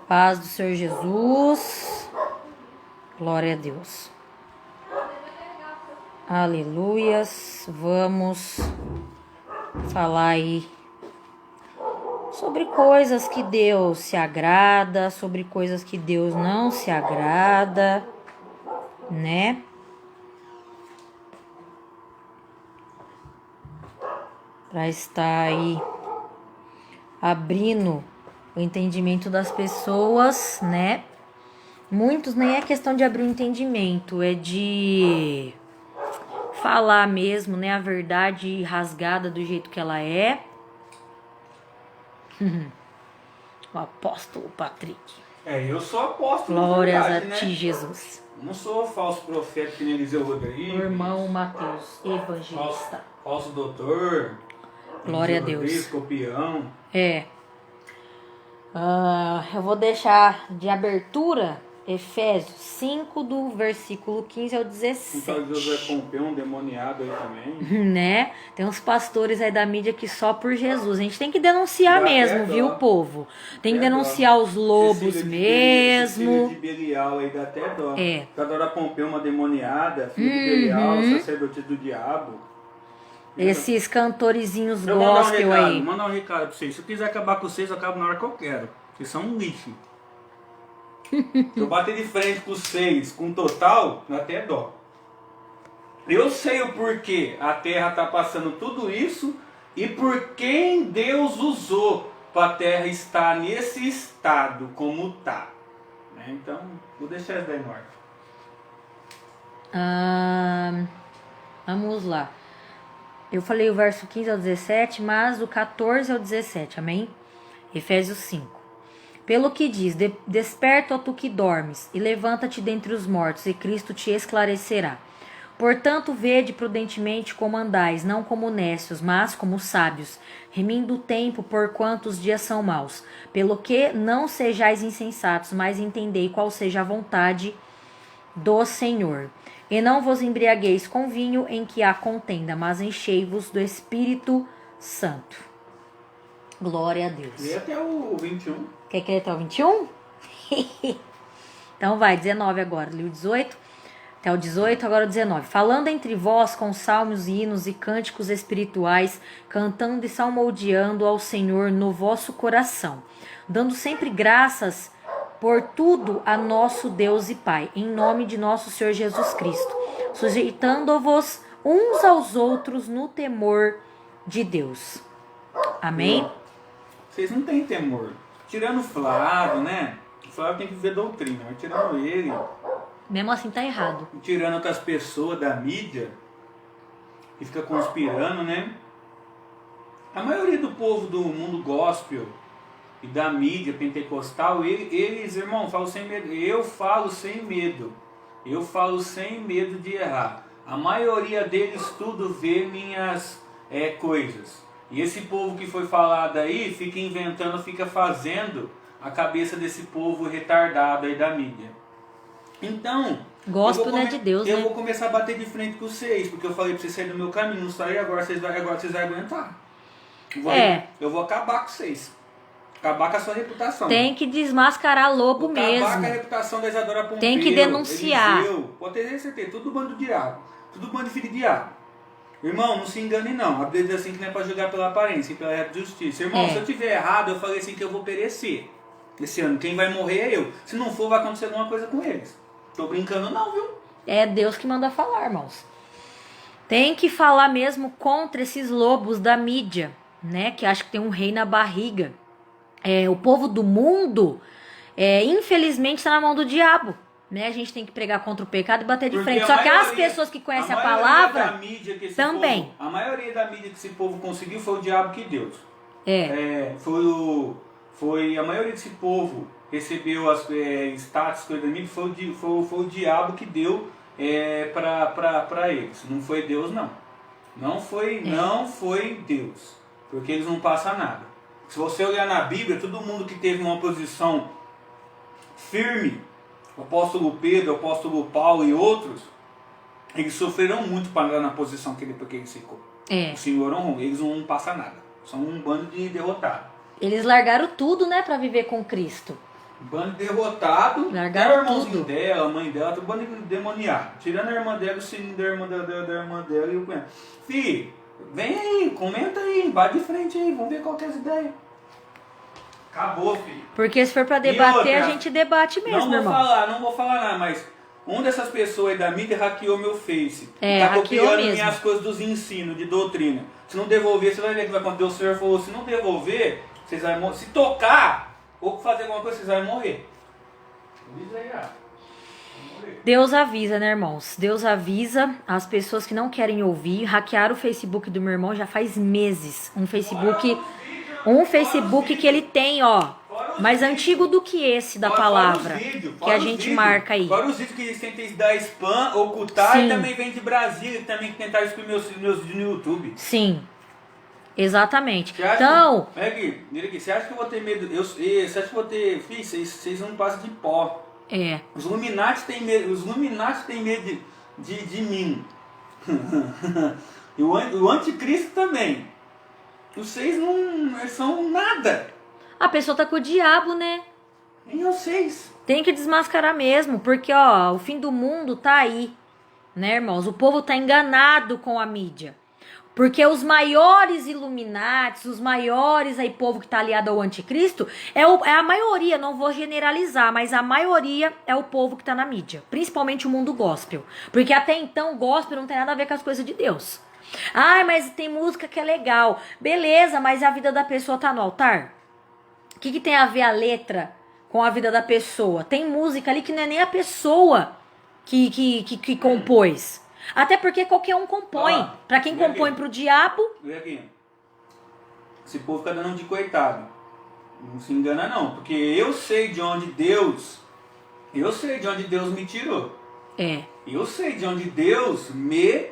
Paz do Senhor Jesus. Glória a Deus. Aleluias. Vamos falar aí sobre coisas que Deus se agrada, sobre coisas que Deus não se agrada, né? Para estar aí abrindo o entendimento das pessoas, né? Muitos nem é questão de abrir o entendimento, é de falar mesmo, né? A verdade rasgada do jeito que ela é. O apóstolo Patrick. Eu sou apóstolo. Glórias verdade, a né? ti, Jesus. Não sou falso profeta que nem Eliseu Rodrigues. O irmão Mateus, evangelista. Falso doutor. Glória a Eliseu Deus. Rodrigues, copião. Eu vou deixar de abertura Efésios 5, do versículo 15 ao Um tal de 17. José Pompeu, um demoniado aí também. Né? Tem uns pastores aí da mídia que só por Jesus. A gente tem que denunciar Dá mesmo, até dó. viu, povo? Tem que Até denunciar dó. os lobos Esse filho mesmo. de Belial aí dá até dó. É. Cada Pompeu, uma demoniada, filho de Belial, sacerdotisa do diabo. Esses cantorizinhos Eu vou mandar um gospel recado, aí. mandar um recado pra vocês. Se eu quiser acabar com vocês, eu acabo na hora que eu quero. Vocês são um lixo. Se eu bater de frente com vocês, com total, dá até dó. Eu sei o porquê a terra está passando tudo isso e por quem Deus usou para a terra estar nesse estado como está. Então, vou deixar isso daí no ar. Vamos lá. Eu falei o verso 15 ao 17, mas o 14 ao 17, amém? Efésios 5. Pelo que diz, desperta, ó tu que dormes, e levanta-te dentre os mortos, e Cristo te esclarecerá. Portanto, vede prudentemente como andais, não como necios, mas como sábios, remindo o tempo, porquanto os dias são maus. Pelo que não sejais insensatos, mas entendei qual seja a vontade do Senhor. E não vos embriagueis com vinho em que há contenda, mas enchei-vos do Espírito Santo. Glória a Deus. E até o 21. Quer que ele até o 21? Então vai, 19 agora. Li o 18, até o 18, agora o 19. Falando entre vós com salmos, hinos e cânticos espirituais, cantando e salmodiando ao Senhor no vosso coração, dando sempre graças por tudo a nosso Deus e Pai, em nome de nosso Senhor Jesus Cristo, sujeitando-vos uns aos outros no temor de Deus. Amém? Vocês não têm temor. Tirando o Flávio, né? O Flávio tem que ver doutrina, mas tirando ele, Mesmo assim tá errado. tirando outras pessoas da mídia, que fica conspirando, né? A maioria do povo do mundo gospel e da mídia pentecostal, eles, irmão, falam sem medo. Eu falo sem medo. Eu falo sem medo de errar. A maioria deles tudo vê minhas coisas. E esse povo que foi falado aí, fica inventando, fica fazendo a cabeça desse povo retardado aí da mídia. Então, Gospel não é de Deus, eu né? vou começar a bater de frente com vocês, porque eu falei pra vocês saírem do meu caminho, não sair agora vocês vão aguentar. Eu vou acabar com vocês. Acabar com a sua reputação. Tem que desmascarar lobo Vou mesmo. acabar com a reputação da Isadora Pompeu. Tem que denunciar. Eliseu, pode ter certeza, tudo bando de diabo. Tudo bando de filho de diabo. Irmão, não se engane não. A Bíblia diz assim que não é para julgar pela aparência, e pela justiça. Irmão, se eu tiver errado, eu falei assim que eu vou perecer. Esse ano, quem vai morrer é eu. Se não for, vai acontecer alguma coisa com eles. Tô brincando não, viu? É Deus que manda falar, irmãos. Tem que falar mesmo contra esses lobos da mídia, né? Que acha que tem um rei na barriga. O povo do mundo, infelizmente, está na mão do diabo. Né? A gente tem que pregar contra o pecado e bater de Porque frente. Só que as pessoas que conhecem a palavra também. A maioria da mídia que esse povo conseguiu foi o diabo que deu. Foi a maioria desse povo recebeu as status, coisa da mídia, foi o diabo que deu para eles. Não foi Deus, não. Não foi Deus. Porque eles não passam nada. Se você olhar na Bíblia, todo mundo que teve uma posição firme, o apóstolo Pedro, o apóstolo Paulo e outros, eles sofreram muito para andar na posição que ele ficou. O Senhor honrou, eles não passam nada. São um bando de derrotados. Eles largaram tudo, né, para viver com Cristo. Bando derrotado. Largaram É o irmãozinho tudo. dela, a mãe dela, tudo bando demoniado. Tirando a irmã dela, o sininho da irmã dela e o cunhado. Fih, vem aí, comenta aí, bate de frente aí, vamos ver qual que é as ideias. Acabou, filho. Porque se for pra E debater, outra, a gente debate mesmo, não irmão. não vou falar nada, mas uma dessas pessoas aí da mídia hackeou meu Face. É, tá hackeou copiando mesmo. minhas coisas dos ensinos, de doutrina. Se não devolver, você vai ver que vai acontecer. O senhor falou, se não devolver, vocês vão morrer. Se tocar ou fazer alguma coisa, vocês vão morrer. Avisa aí, Deus avisa, né, irmãos? Deus avisa as pessoas que não querem ouvir. Hackearam o Facebook do meu irmão já faz meses. Um Facebook que ele tem, ó, mais antigo do que esse da palavra, que a gente marca aí. Fora os vídeos que eles tentam dar spam, ocultar, Sim. e também vem de Brasília, também que tentaram excluir meus vídeos no YouTube. Sim, exatamente. Você acha Então, que, aqui, você acha que eu vou ter medo? Você acha que eu vou ter. Filho, vocês não passam de pó. Os Illuminati têm medo, de mim. E o anticristo também. Vocês não são nada. a pessoa tá com o diabo, né? Nem vocês. Tem que desmascarar mesmo, porque, ó, o fim do mundo tá aí, né, irmãos? O povo tá enganado com a mídia. Porque os maiores Illuminates, os maiores aí povo que tá aliado ao anticristo, é a maioria, não vou generalizar, mas a maioria é o povo que tá na mídia. Principalmente o mundo gospel. Porque até então o gospel não tem nada a ver com as coisas de Deus. Ai, mas tem música que é legal. Beleza, mas a vida da pessoa tá no altar? O que tem a ver a letra com a vida da pessoa? Tem música ali que não é nem a pessoa que compôs. Até porque qualquer um compõe. Ah, pra quem compõe pro diabo... Vê aqui. Esse povo fica dando de coitado. Não se engana não. Porque eu sei de onde Deus me tirou. É. Eu sei de onde Deus me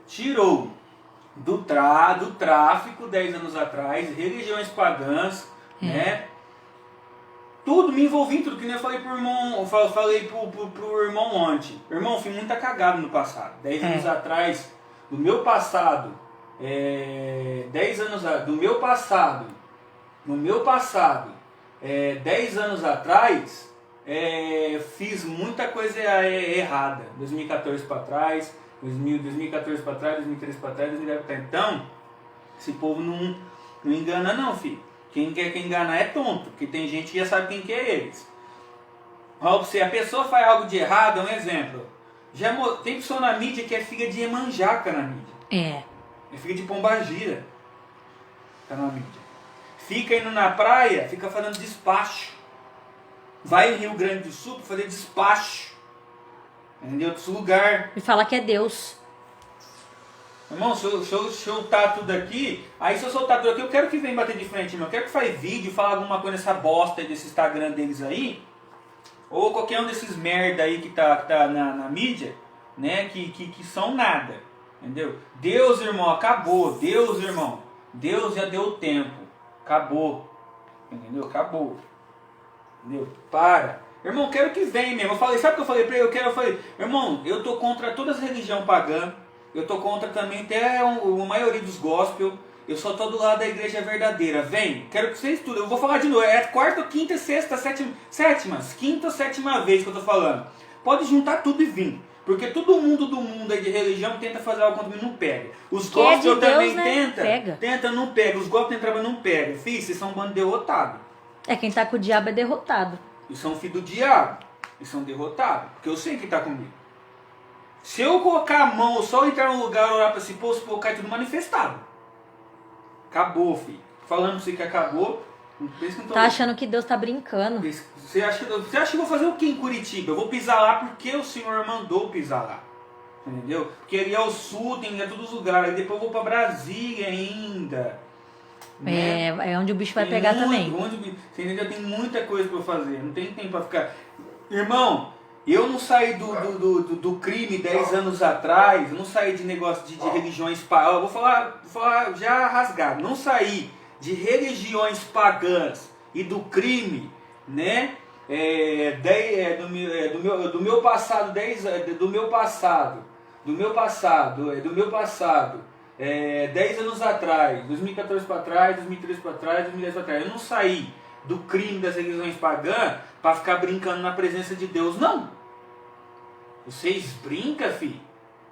tirou. Do tráfico 10 anos atrás, religiões pagãs, né? Tudo, me envolvi em tudo, que nem eu falei pro irmão, pro irmão ontem. Irmão, eu fui muito cagado no passado. 10 anos atrás, do meu passado, 10 anos atrás, fiz muita coisa errada. 2014 para trás, 2014 para trás, 2013 para trás, 2010 para trás. Então, esse povo não engana não, filho. Quem quer enganar é tonto, porque tem gente que já sabe quem que é eles. Olha pra você, a pessoa faz algo de errado, é um exemplo. Tem pessoa na mídia que é filha de Iemanjá na mídia. É filha de Pombagira. Tá na mídia. Fica indo na praia, fica fazendo despacho. Vai em Rio Grande do Sul pra fazer despacho. Em outro lugar. E fala que é Deus. Irmão, se eu soltar tudo aqui, aí se eu soltar tudo aqui, eu quero que venha bater de frente, irmão. Eu quero que faça vídeo, fala alguma coisa nessa bosta aí desse Instagram deles aí. Ou qualquer um desses merda aí que tá na mídia, né? Que são nada. Entendeu? Deus, irmão, acabou. Deus, irmão. Deus já deu o tempo. Acabou. Entendeu? Acabou. Entendeu? Para. Irmão, eu quero que venha mesmo. Eu falei, sabe o que eu falei pra ele? Eu falei, irmão, eu tô contra todas as religiões pagãs. Eu tô contra também até a maioria dos gospel. Eu só tô do lado da igreja verdadeira. Vem, quero que vocês estudem. Eu vou falar de novo. É a quarta, quinta, sexta, quinta ou sétima vez que eu tô falando. Pode juntar tudo e vir. Porque todo mundo do mundo aí de religião tenta fazer algo contra mim, não pega. Os gospel de também Deus, né? tenta, não pega. Os gospel tentam não pega. Filho, vocês são um bando derrotado. Quem tá com o diabo é derrotado. Eles são filho do diabo. Eles são derrotados. Porque eu sei que tá comigo. Se eu colocar a mão, só entrar no lugar, orar para esse povo, cai tudo manifestado. Acabou, filho. Falando pra você que acabou, não pensa que não tô... Tá achando que Deus tá brincando. Você acha que eu vou fazer o que em Curitiba? Eu vou pisar lá porque o Senhor mandou pisar lá. Entendeu? Porque ali é o sul, tem todos os lugares. Aí depois eu vou para Brasília ainda. Né? É onde o bicho vai pegar também. Você entendeu? Tem muita coisa para eu fazer. Não tem tempo para ficar... Irmão... Eu não saí do crime 10 anos atrás, eu não saí de negócio de religiões pagãs. Eu vou falar já rasgado. Não saí de religiões pagãs e do crime, né? Do meu passado, 10 anos atrás, 2014 para trás, 2013 para trás, 2010 para trás. Eu não saí do crime das religiões pagãs para ficar brincando na presença de Deus, não. Vocês brincam, filho.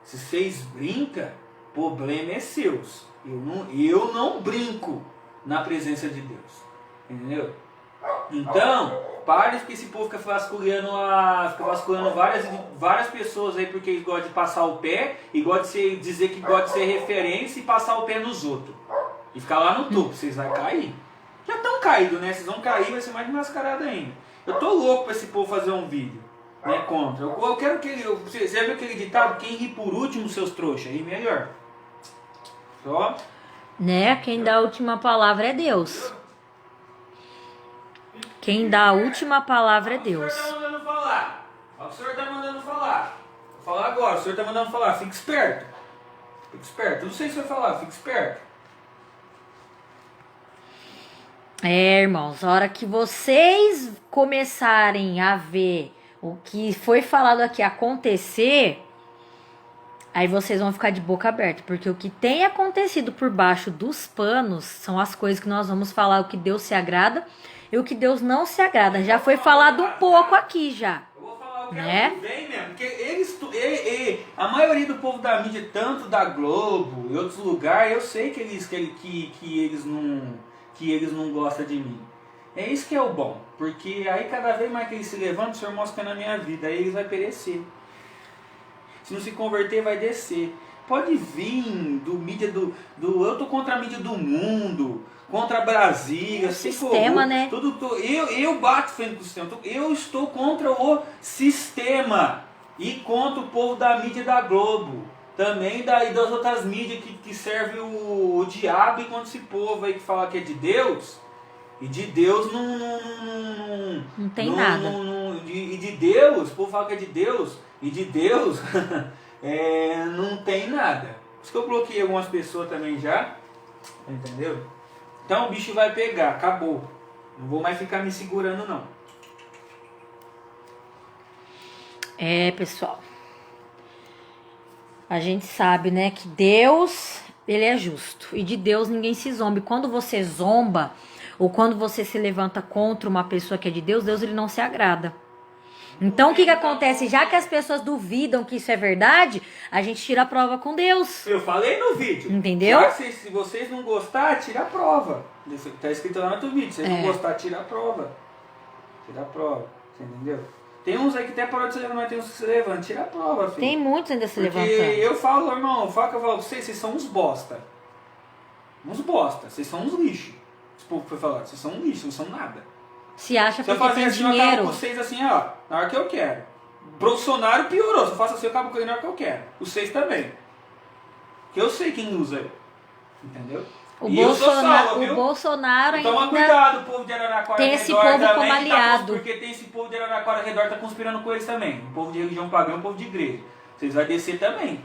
Se vocês brincam, problema é seus. Eu não brinco na presença de Deus. Entendeu? Então, pare que esse povo fica vasculhando várias pessoas aí porque eles gostam de passar o pé e gostam de dizer que gostam de ser referência e passar o pé nos outros. E ficar lá no topo, vocês vão cair. Já estão caídos, né? Vocês vão cair, vai ser mais mascarado ainda. Eu tô louco pra esse povo fazer um vídeo, né, contra. Eu quero que ele... Você já viu aquele ditado? Quem ri por último, seus trouxas, ri melhor. Só. Né? Quem dá a última palavra é Deus. Quem dá a última palavra é Deus. O senhor tá mandando falar. O senhor tá mandando falar. Vou falar agora, o senhor tá mandando falar. Fique esperto. Fique esperto. Eu não sei se vai falar, fique esperto. Irmãos, a hora que vocês começarem a ver o que foi falado aqui acontecer, aí vocês vão ficar de boca aberta, porque o que tem acontecido por baixo dos panos são as coisas que nós vamos falar, o que Deus se agrada e o que Deus não se agrada. Já foi falado um pouco aqui já. Eu vou falar o que né? vem mesmo, porque a maioria do povo da mídia, tanto da Globo e outros lugares, eu sei que eles não gostam de mim. É isso que é o bom, porque aí cada vez mais que eles se levantam, o Senhor mostra na minha vida, aí eles vão perecer. Se não se converter, vai descer. Pode vir do mídia eu tô contra a mídia do mundo, contra a Brasília, sistema, né? Eu bato frente do sistema. Eu estou contra o sistema e contra o povo da mídia da Globo. Também das outras mídias que servem o diabo e contra esse povo aí que fala que é de Deus. E de Deus não tem nada. E de Deus, o povo fala que é de Deus. E de Deus não tem nada. Por isso que eu bloqueei algumas pessoas também já. Entendeu? Então o bicho vai pegar, acabou. Não vou mais ficar me segurando não. Pessoal. A gente sabe, né, que Deus, ele é justo. E de Deus ninguém se zomba. E quando você zomba, ou quando você se levanta contra uma pessoa que é de Deus, Deus ele não se agrada. Então o que acontece? Já que as pessoas duvidam que isso é verdade, a gente tira a prova com Deus. Eu falei no vídeo. Entendeu? Já que se vocês não gostar, tira a prova. Tá escrito lá no outro vídeo. Se vocês não gostar, tira a prova. Tira a prova. Você entendeu? Tem uns aí que até parou de se levantar, mas tem uns que se levantam. Tira a prova, filho. Tem muitos ainda se levantando. Porque eu falo, irmão, fala que eu falo, vocês são uns bosta. Uns bosta. Vocês são uns lixo. Esse povo que foi falado, vocês são um lixo, não são nada. Se acha se eu porque fazer tem assim, eu dinheiro. acabo com vocês assim, ó, na hora que eu quero. Bolsonaro piorou, se eu faço assim, eu acabo com ele na hora que eu quero. Vocês também. Porque eu sei quem usa ele. Entendeu? O Bolsonaro então, ainda toma cuidado, o povo de Araraquara tem esse povo como aliado. Porque tem esse povo de Araraquara ao redor tá conspirando com eles também. O povo de religião pagã, o povo de igreja. Vocês vão descer também.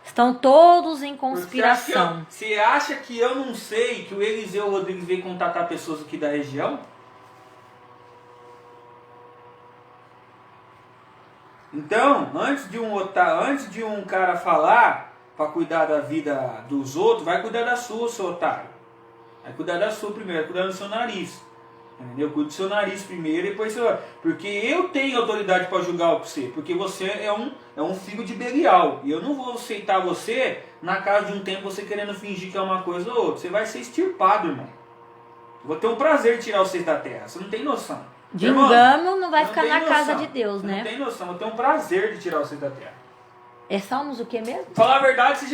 Estão todos em conspiração. Você acha que eu não sei que o Eliseu Rodrigues veio contatar pessoas aqui da região? Então, antes de um cara falar para cuidar da vida dos outros, vai cuidar da sua, seu otário. Vai cuidar da sua primeiro, vai cuidar do seu nariz. Entendeu? Cuide do seu nariz primeiro e depois você vai. Porque eu tenho autoridade para julgar você. Porque você é um filho de Belial. E eu não vou aceitar você na casa de um tempo você querendo fingir que é uma coisa ou outra. Você vai ser extirpado, irmão. Eu vou ter um prazer de tirar vocês da terra. Você não tem noção. De engano não vai ficar na noção. casa de Deus, né? Não tem noção. Eu tenho um prazer de tirar vocês da terra. É Salmos o que mesmo? Falar a verdade,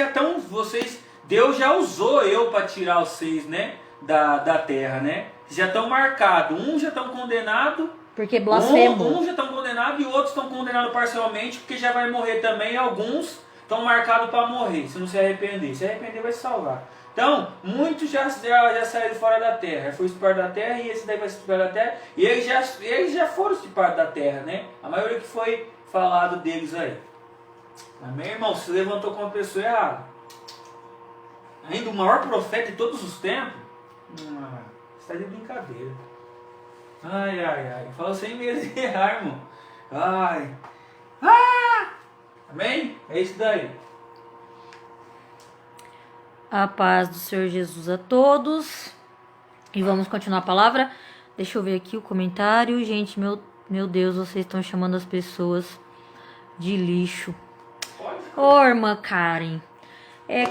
Deus já usou eu para tirar vocês, né? Da terra, né? Já estão marcados. Uns já estão condenados. Porque blasfemo. Uns já estão condenados e outros estão condenados parcialmente, porque já vai morrer também. Alguns estão marcados para morrer, se não se arrepender. Se arrepender, vai se salvar. Então, muitos já saíram fora da terra. Foi extirpado da terra e esse daí vai ser extirpado da terra. E eles já foram extirpados da terra, né? A maioria que foi falado deles aí. Mas, meu irmão, se levantou com uma pessoa errada. Ainda o maior profeta de todos os tempos. Você está de brincadeira. Ai. Fala sem medo de errar, irmão. Ai. Amém? É isso daí. A paz do Senhor Jesus a todos. E vamos continuar a palavra. Deixa eu ver aqui o comentário. Gente, meu Deus, vocês estão chamando as pessoas de lixo. Ô, irmã Karen.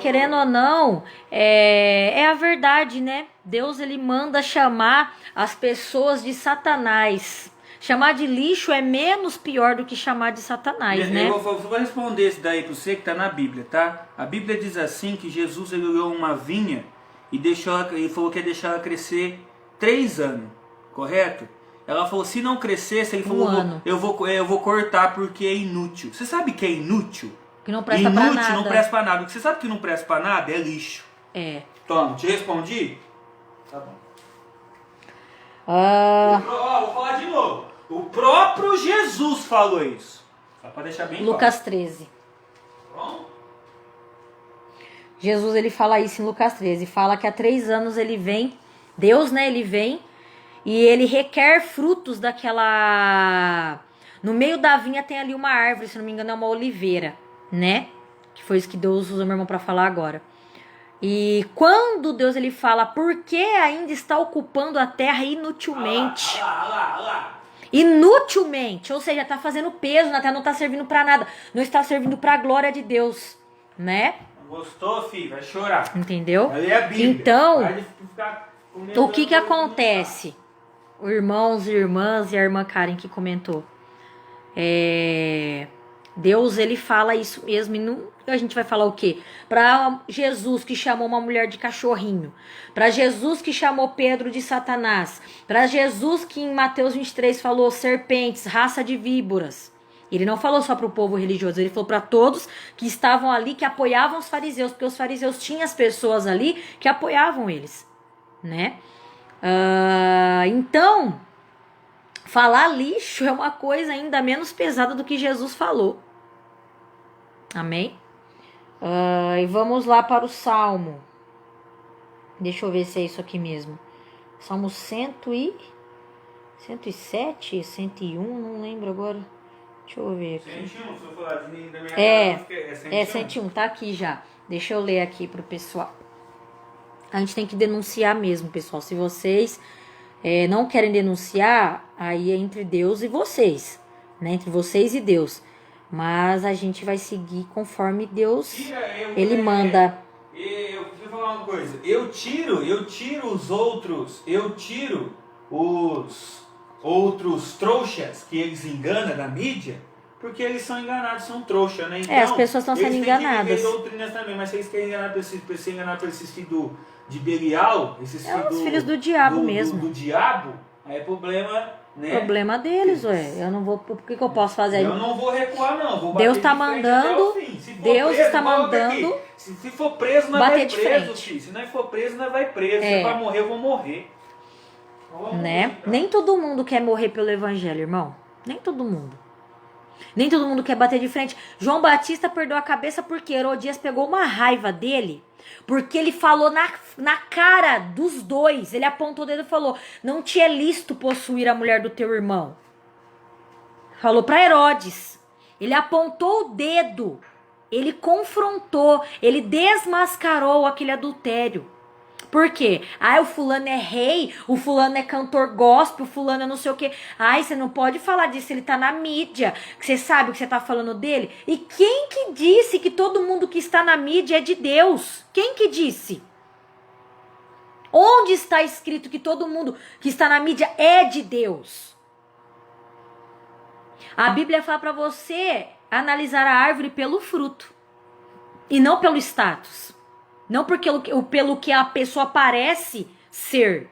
Querendo ou não, é a verdade, né? Deus, ele manda chamar as pessoas de Satanás. Chamar de lixo é menos pior do que chamar de Satanás, né? Eu vou responder isso daí para você que está na Bíblia, tá? A Bíblia diz assim que Jesus ele olhou uma vinha e falou que ia deixar ela crescer 3 anos, correto? Ela falou, se não crescesse, ele falou, eu vou cortar porque é inútil. Você sabe que é inútil? Que não presta pra nada. Inútil, não presta pra nada. Você sabe que não presta pra nada? É lixo. Toma, te respondi? Tá bom. Vou falar de novo. O próprio Jesus falou isso. Só pra deixar bem claro. Lucas 13. Bom? Jesus, ele fala isso em Lucas 13. Fala que há 3 anos ele vem. Deus, né? Ele vem. E ele requer frutos daquela... No meio da vinha tem ali uma árvore. Se não me engano é uma oliveira. Né? Que foi isso que Deus usou meu irmão pra falar agora. E quando Deus ele fala, por que ainda está ocupando a terra inutilmente? Olha lá. Inutilmente, ou seja, tá fazendo peso na terra, não tá servindo pra nada, não está servindo pra glória de Deus, né? Gostou, filho? Vai chorar. Entendeu? Ali é a Bíblia. Então, o que acontece? Irmãos e irmãs e a irmã Karen que comentou. Deus, ele fala isso mesmo. E não, a gente vai falar o quê? Para Jesus que chamou uma mulher de cachorrinho. Para Jesus que chamou Pedro de Satanás. Para Jesus que em Mateus 23 falou serpentes, raça de víboras. Ele não falou só para o povo religioso. Ele falou para todos que estavam ali, que apoiavam os fariseus. Porque os fariseus tinham as pessoas ali que apoiavam eles. Né? Então... Falar lixo é uma coisa ainda menos pesada do que Jesus falou. Amém? E vamos lá para o Salmo. Deixa eu ver se é isso aqui mesmo. Salmo 107, 101, não lembro agora. Deixa eu ver aqui. 101, se eu falar da minha casa, é 101, tá aqui já. Deixa eu ler aqui pro pessoal. A gente tem que denunciar mesmo, pessoal. Se vocês... não querem denunciar, aí é entre Deus e vocês, né? Entre vocês e Deus. Mas a gente vai seguir conforme Deus, ele manda. Eu preciso falar uma coisa. Eu tiro os outros trouxas que eles enganam na mídia, porque eles são enganados, são trouxas, né? Então, as pessoas estão sendo enganadas. Eles têm que doutrinas também, mas se eles querem enganar por esses filhos de Belial, esses filhos do diabo mesmo. Do diabo, aí é problema, né? Problema deles, ué. Eu não vou. Por que eu posso fazer aí? Eu não vou recuar, não. Vou Deus está mandando. Deus está mandando. Se for preso, nós bater vai de preso, frente. filho. Se nós for preso, nós vai preso. Se vai morrer, eu vou morrer. Né? Nem todo mundo quer morrer pelo evangelho, irmão. Nem todo mundo. Nem todo mundo quer bater de frente. João Batista perdeu a cabeça porque Herodias pegou uma raiva dele. Porque ele falou na cara dos dois. Ele apontou o dedo e falou: não te é lícito possuir a mulher do teu irmão. Falou para Herodes. Ele apontou o dedo. Ele confrontou. Ele desmascarou aquele adultério. Por quê? O fulano é rei, o fulano é cantor gospel, o fulano é não sei o quê. Você não pode falar disso, ele tá na mídia, que você sabe o que você tá falando dele. E quem que disse que todo mundo que está na mídia é de Deus? Quem que disse? Onde está escrito que todo mundo que está na mídia é de Deus? A Bíblia fala para você analisar a árvore pelo fruto e não pelo status. Não pelo que a pessoa parece ser.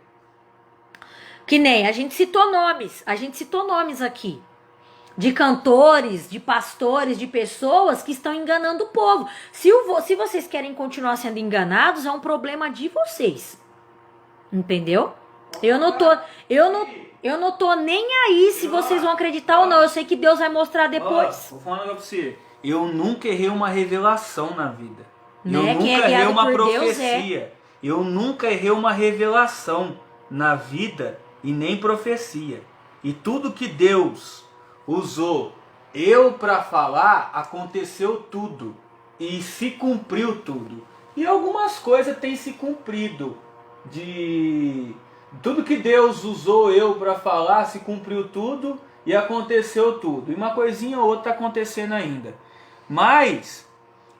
Que nem a gente citou nomes. A gente citou nomes aqui. De cantores, de pastores, de pessoas que estão enganando o povo. Se vocês querem continuar sendo enganados, é um problema de vocês. Entendeu? Eu não tô nem aí se vocês vão acreditar ou não. Eu sei que Deus vai mostrar depois. Vou falar um negócio pra você. Eu nunca errei uma revelação na vida. Né? Eu nunca Quem é errei guiado uma por profecia. Deus Eu nunca errei uma revelação na vida e nem profecia. E tudo que Deus usou eu para falar, aconteceu tudo. E se cumpriu tudo. E algumas coisas têm se cumprido. Tudo que Deus usou eu para falar, se cumpriu tudo e aconteceu tudo. E uma coisinha ou outra tá acontecendo ainda. Mas,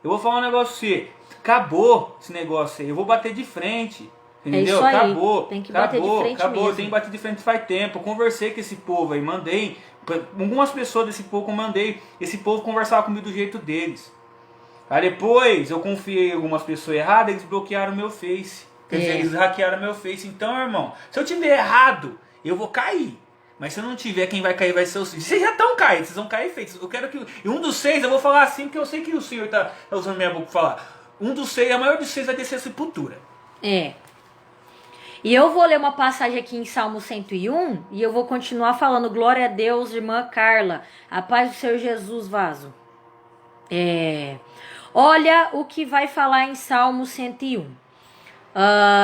eu vou falar um negócio pra você. Acabou esse negócio aí. Eu vou bater de frente. Entendeu? É isso aí. Acabou. Tem que acabou, bater de frente acabou. mesmo. Tem que bater de frente faz tempo. Eu conversei com esse povo aí, mandei. Algumas pessoas desse povo que eu mandei. Esse povo conversava comigo do jeito deles. Aí depois eu confiei em algumas pessoas erradas, eles bloquearam meu Face. Quer dizer, eles hackearam meu Face. Então, irmão, se eu tiver errado, eu vou cair. Mas se eu não tiver, quem vai cair vai ser os filhos. Vocês já estão caídos, vocês vão cair feitos. Eu quero que. E um dos 6, eu vou falar assim, porque eu sei que o senhor está usando minha boca para falar. Um dos 6, a maior dos 6 vai descer a sepultura. É. E eu vou ler uma passagem aqui em Salmo 101 e eu vou continuar falando. Glória a Deus, irmã Carla. A paz do Senhor Jesus, vaso. Olha o que vai falar em Salmo 101.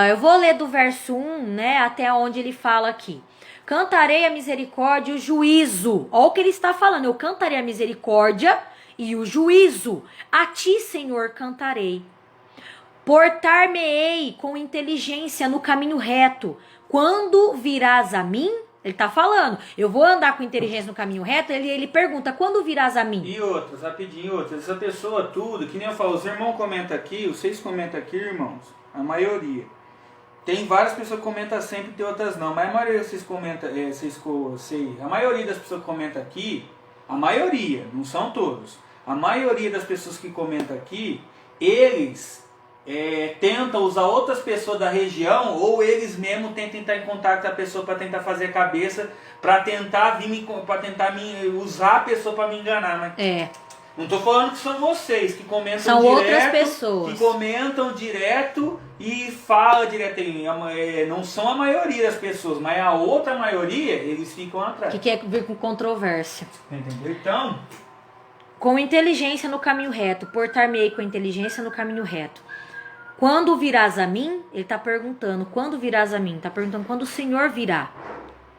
Eu vou ler do verso 1, né, até onde ele fala aqui. Cantarei a misericórdia e o juízo. Olha o que ele está falando. Eu cantarei a misericórdia e o juízo. A ti, Senhor, cantarei. Portar-me-ei com inteligência no caminho reto. Quando virás a mim? Ele está falando. Eu vou andar com inteligência no caminho reto. Ele pergunta, quando virás a mim? E outras, rapidinho, outras. Essa pessoa tudo, que nem eu falo, os irmãos comentam aqui, vocês comentam aqui, irmãos. A maioria. Tem várias pessoas que comentam sempre, tem outras não. Mas a maioria vocês comentam, a maioria das pessoas que comentam aqui, a maioria, não são todos. A maioria das pessoas que comentam aqui, eles tentam usar outras pessoas da região, ou eles mesmos tentam entrar em contato com a pessoa para tentar fazer a cabeça, para tentar usar a pessoa para me enganar. Mas não estou falando que são vocês que comentam são direto, outras pessoas que comentam direto e falam direto. Não são a maioria das pessoas, mas a outra maioria, eles ficam atrás. Que quer vir com controvérsia. Entendeu? Então, com inteligência no caminho reto, portar-me-ei com inteligência no caminho reto. Quando virás a mim? Ele está perguntando, quando virás a mim? Está perguntando quando o Senhor virá,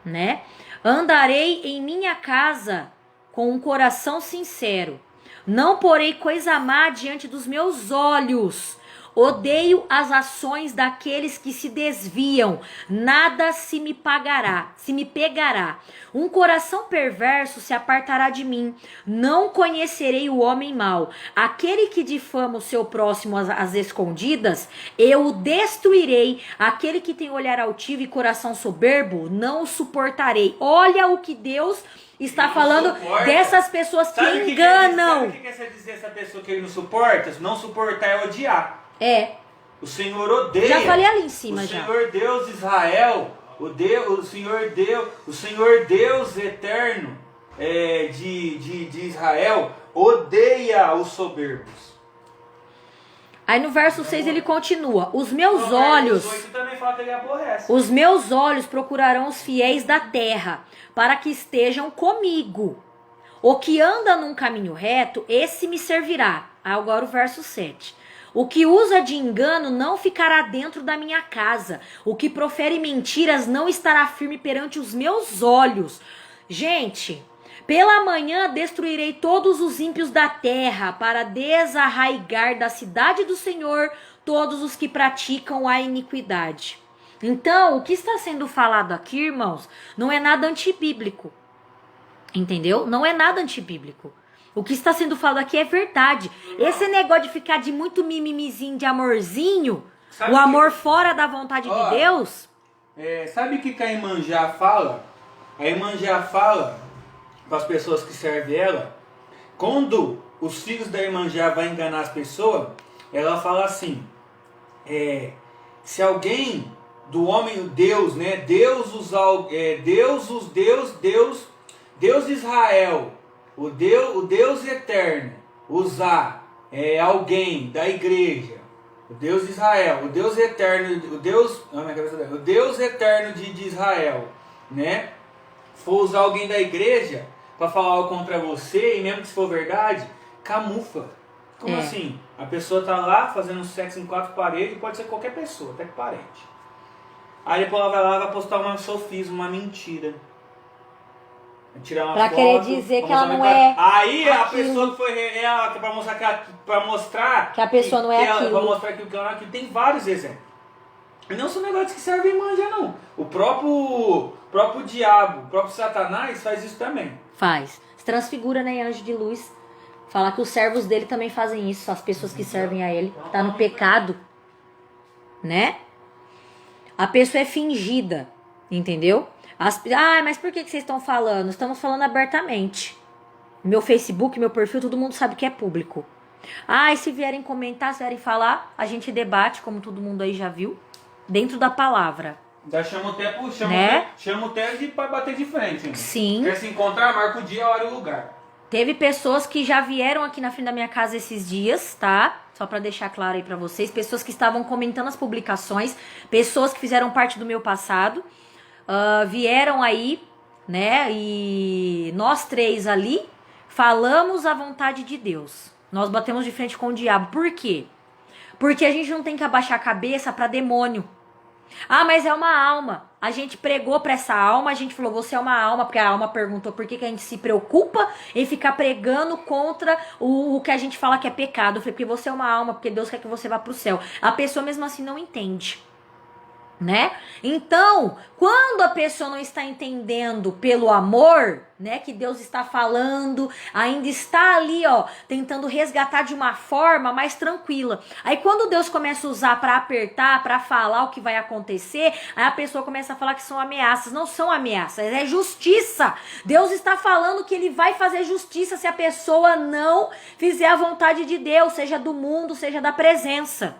né? Andarei em minha casa com um coração sincero. Não porei coisa má diante dos meus olhos. Odeio as ações daqueles que se desviam. Nada se me pegará. Um coração perverso se apartará de mim. Não conhecerei o homem mau. Aquele que difama o seu próximo às escondidas, eu o destruirei. Aquele que tem olhar altivo e coração soberbo, não o suportarei. Olha o que Deus está falando dessas pessoas que enganam. Sabe o que quer dizer essa pessoa que ele não suporta? Não suportar é odiar. O Senhor odeia. Já falei ali em cima. O Senhor Deus Israel, o Senhor Deus eterno de Israel odeia os soberbos. Aí no verso 6 ele continua: os meus olhos, também fala que ele aborrece. Os meus olhos procurarão os fiéis da terra, para que estejam comigo. O que anda num caminho reto, esse me servirá. Agora o verso 7. O que usa de engano não ficará dentro da minha casa. O que profere mentiras não estará firme perante os meus olhos. Gente, pela manhã destruirei todos os ímpios da terra, para desarraigar da cidade do Senhor todos os que praticam a iniquidade. Então, o que está sendo falado aqui, irmãos, não é nada antibíblico. Entendeu? Não é nada antibíblico. O que está sendo falado aqui é verdade. Esse negócio de ficar de muito mimimizinho, de amorzinho, sabe o amor fora da vontade de Deus. Sabe o que a Iemanjá fala? A Iemanjá fala para as pessoas que servem ela. Quando os filhos da Iemanjá vão enganar as pessoas, ela fala assim: se alguém do homem, Deus, né? Deus de Israel, o Deus eterno, usar alguém da igreja, o Deus de Israel, o Deus eterno, o Deus eterno de Israel, né? For usar alguém da igreja para falar algo contra você, e mesmo que se for verdade, camufla. Como assim? A pessoa tá lá fazendo sexo em 4 paredes, pode ser qualquer pessoa, até que parente. Aí depois ela vai lá e vai postar um sofisma, uma mentira. Tirar uma pra foto, querer dizer que ela não é. Aí aquilo. A pessoa que foi pra mostrar que a pessoa não é aquilo. Pra mostrar que tem vários exemplos. E não são negócios que servem e manja, não. O próprio diabo, o próprio Satanás faz isso também. Faz. Se transfigura, né, anjo de luz. Fala que os servos dele também fazem isso, as pessoas que servem a ele. Tá no pecado, né? A pessoa é fingida, entendeu? Mas por que vocês estão falando? Estamos falando abertamente. Meu Facebook, meu perfil, todo mundo sabe que é público. E se vierem comentar, se vierem falar, a gente debate, como todo mundo aí já viu, dentro da palavra. Já chama o teste para bater de frente. Hein? Sim. Quer se encontrar, marca o dia, a hora e o lugar. Teve pessoas que já vieram aqui na frente da minha casa esses dias, tá? Só pra deixar claro aí pra vocês. Pessoas que estavam comentando as publicações. Pessoas que fizeram parte do meu passado. Vieram aí, né? E nós três ali falamos a vontade de Deus. Nós batemos de frente com o diabo. Por quê? Porque a gente não tem que abaixar a cabeça pra demônio. Mas é uma alma. A gente pregou pra essa alma, a gente falou, você é uma alma, porque a alma perguntou por que a gente se preocupa em ficar pregando contra o que a gente fala que é pecado. Eu falei, porque você é uma alma, porque Deus quer que você vá pro céu. A pessoa mesmo assim não entende, né? Então, quando a pessoa não está entendendo pelo amor, né, que Deus está falando, ainda está ali, ó, tentando resgatar de uma forma mais tranquila. Aí quando Deus começa a usar para apertar, para falar o que vai acontecer, aí a pessoa começa a falar que são ameaças. Não são ameaças, é justiça. Deus está falando que ele vai fazer justiça se a pessoa não fizer a vontade de Deus, seja do mundo, seja da presença.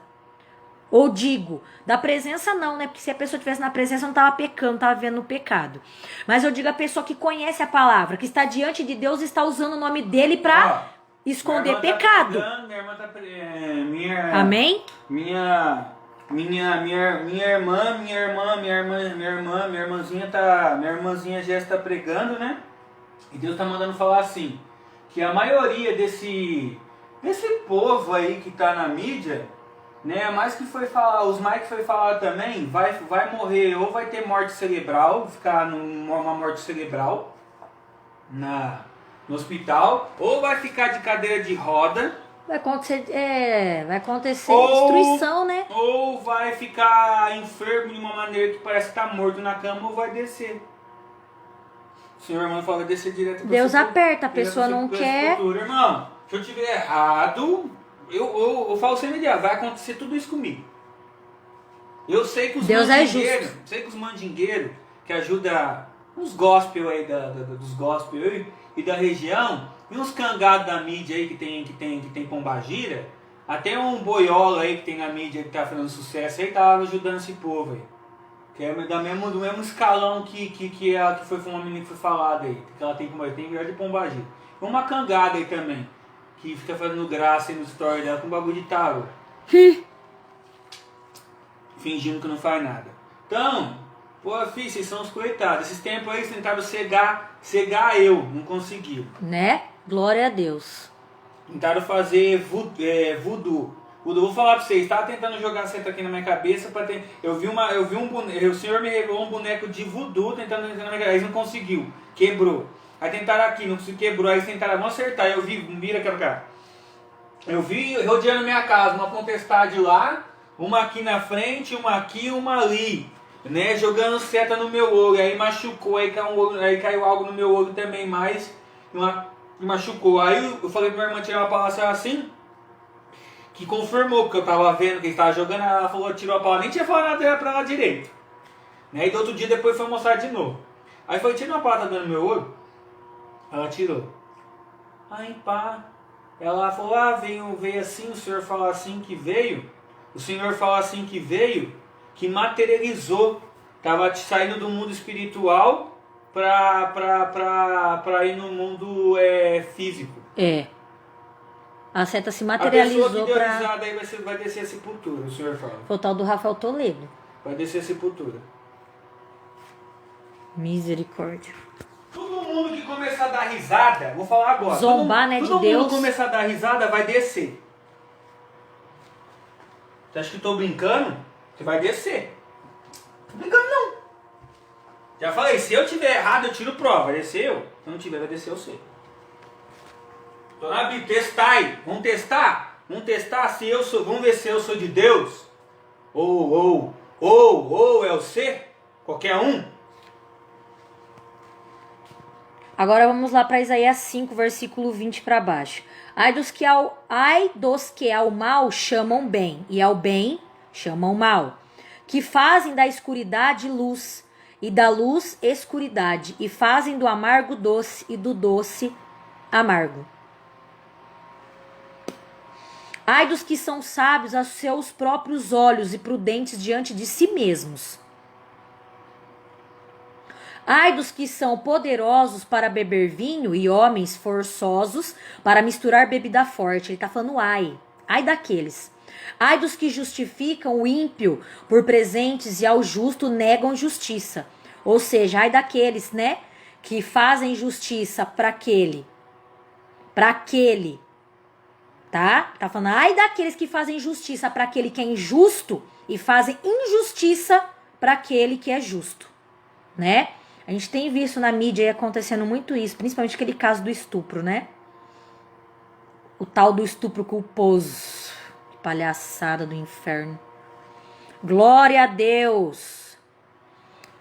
Ou digo, da presença não, né? Porque se a pessoa estivesse na presença, não estava pecando, estava vendo o pecado. Mas eu digo a pessoa que conhece a palavra, que está diante de Deus e está usando o nome dele para esconder pecado. Minha irmã tá Amém? Minha irmãzinha já está pregando, né? E Deus está mandando falar assim, que a maioria desse povo aí que está na mídia, né, mais que foi falar, os mais que foi falar também, vai morrer ou vai ter morte cerebral, ficar numa morte cerebral no hospital, ou vai ficar de cadeira de roda. Vai acontecer destruição, né? Ou vai ficar enfermo de uma maneira que parece estar morto na cama, ou vai descer. O senhor irmão fala, vai descer direto para Deus aperta, a pessoa não quer. Irmão, se eu tiver errado, eu falo sem mediar, vai acontecer tudo isso comigo. Eu sei que os mandingueiros, que ajudam uns gospel aí dos gospel e da região, e uns cangados da mídia aí que tem pombagira, até um boiola aí que tem na mídia que tá fazendo sucesso aí, tava ajudando esse povo aí. Que é do mesmo escalão que foi uma menina que foi falada aí, que ela tem mulher de pombagira. E uma cangada aí também, que fica fazendo graça aí no story dela com bagulho de tarô. Fingindo que não faz nada. Então, filho, vocês são os coitados. Esses tempos aí tentaram cegar eu, não conseguiu. Né? Glória a Deus. Tentaram fazer voodoo. Vou falar pra vocês, tava tentando jogar seta aqui na minha cabeça pra ter. Eu vi um boneco, o senhor me revelou um boneco de voodoo tentando entrar na minha cabeça, não conseguiu, quebrou. Aí tentaram aqui, não conseguiu, quebrou, aí tentaram não acertar, vira aquela cara. Eu vi rodeando minha casa, uma potestade lá, uma aqui na frente, uma aqui e uma ali, né, jogando seta no meu olho, aí machucou, aí caiu algo no meu olho também, mais, e machucou. Aí eu falei pra minha irmã tirar uma palavra assim, que confirmou, porque eu tava vendo que ele estava jogando, ela falou, tirou a palavra, nem tinha falado nada pra ela direito. Né, e do outro dia depois foi mostrar de novo. Aí foi, tira uma palavra dando no meu olho, ela tirou. Aí pá, ela falou, veio assim, o senhor fala assim que veio, que materializou, tava saindo do mundo espiritual pra ir no mundo físico. A seta se materializou. A pessoa que deu risada aí vai descer a sepultura, o senhor fala. Foi o tal do Rafael Toledo. Vai descer a sepultura. Misericórdia. Todo mundo que começar a dar risada, vou falar agora. Zombar, né, de Deus. Todo mundo que começar a dar risada vai descer. Você acha que eu tô brincando? Você vai descer. Não tô brincando não. Já falei, se eu tiver errado, eu tiro prova. Vai descer eu. Se eu não tiver, vai descer você. Tô na Bíblia, testai. Vamos testar? Vamos testar se eu sou. Vamos ver se eu sou de Deus. Ou Ou é o C? Qualquer um? Agora vamos lá para Isaías 5, versículo 20 para baixo. Ai dos que ao mal chamam bem, e ao bem chamam mal, que fazem da escuridade luz, e da luz escuridade, e fazem do amargo doce, e do doce amargo. Ai dos que são sábios aos seus próprios olhos e prudentes diante de si mesmos. Ai dos que são poderosos para beber vinho e homens forçosos para misturar bebida forte. Ele tá falando ai. Ai daqueles. Ai dos que justificam o ímpio por presentes e ao justo negam justiça. Ou seja, ai daqueles, né, que fazem justiça para aquele. Tá? Tá falando ai daqueles que fazem justiça para aquele que é injusto e fazem injustiça para aquele que é justo, né? A gente tem visto na mídia aí acontecendo muito isso, principalmente aquele caso do estupro, né? O tal do estupro culposo. Que palhaçada do inferno. Glória a Deus.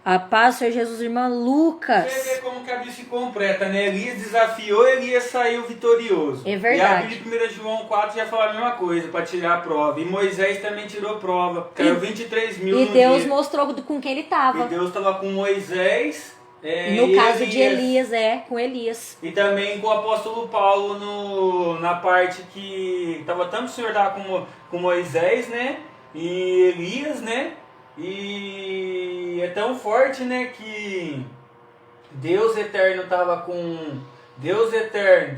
A paz do Senhor Jesus, irmã Lucas. Você vê como que a Bíblia se completa, né? Elias desafiou, Elias saiu vitorioso. É verdade. E a Bíblia em 1 João 4 já fala a mesma coisa, para tirar a prova. E Moisés também tirou prova. Caiu 23 mil E no Deus dia. mostrou com quem ele estava. E Deus estava com Moisés. No caso de Elias, com Elias. E também com o apóstolo Paulo na parte que estava tanto o Senhor estava com Moisés, né? E Elias, né? E é tão forte, né? Que Deus eterno estava com... Deus eterno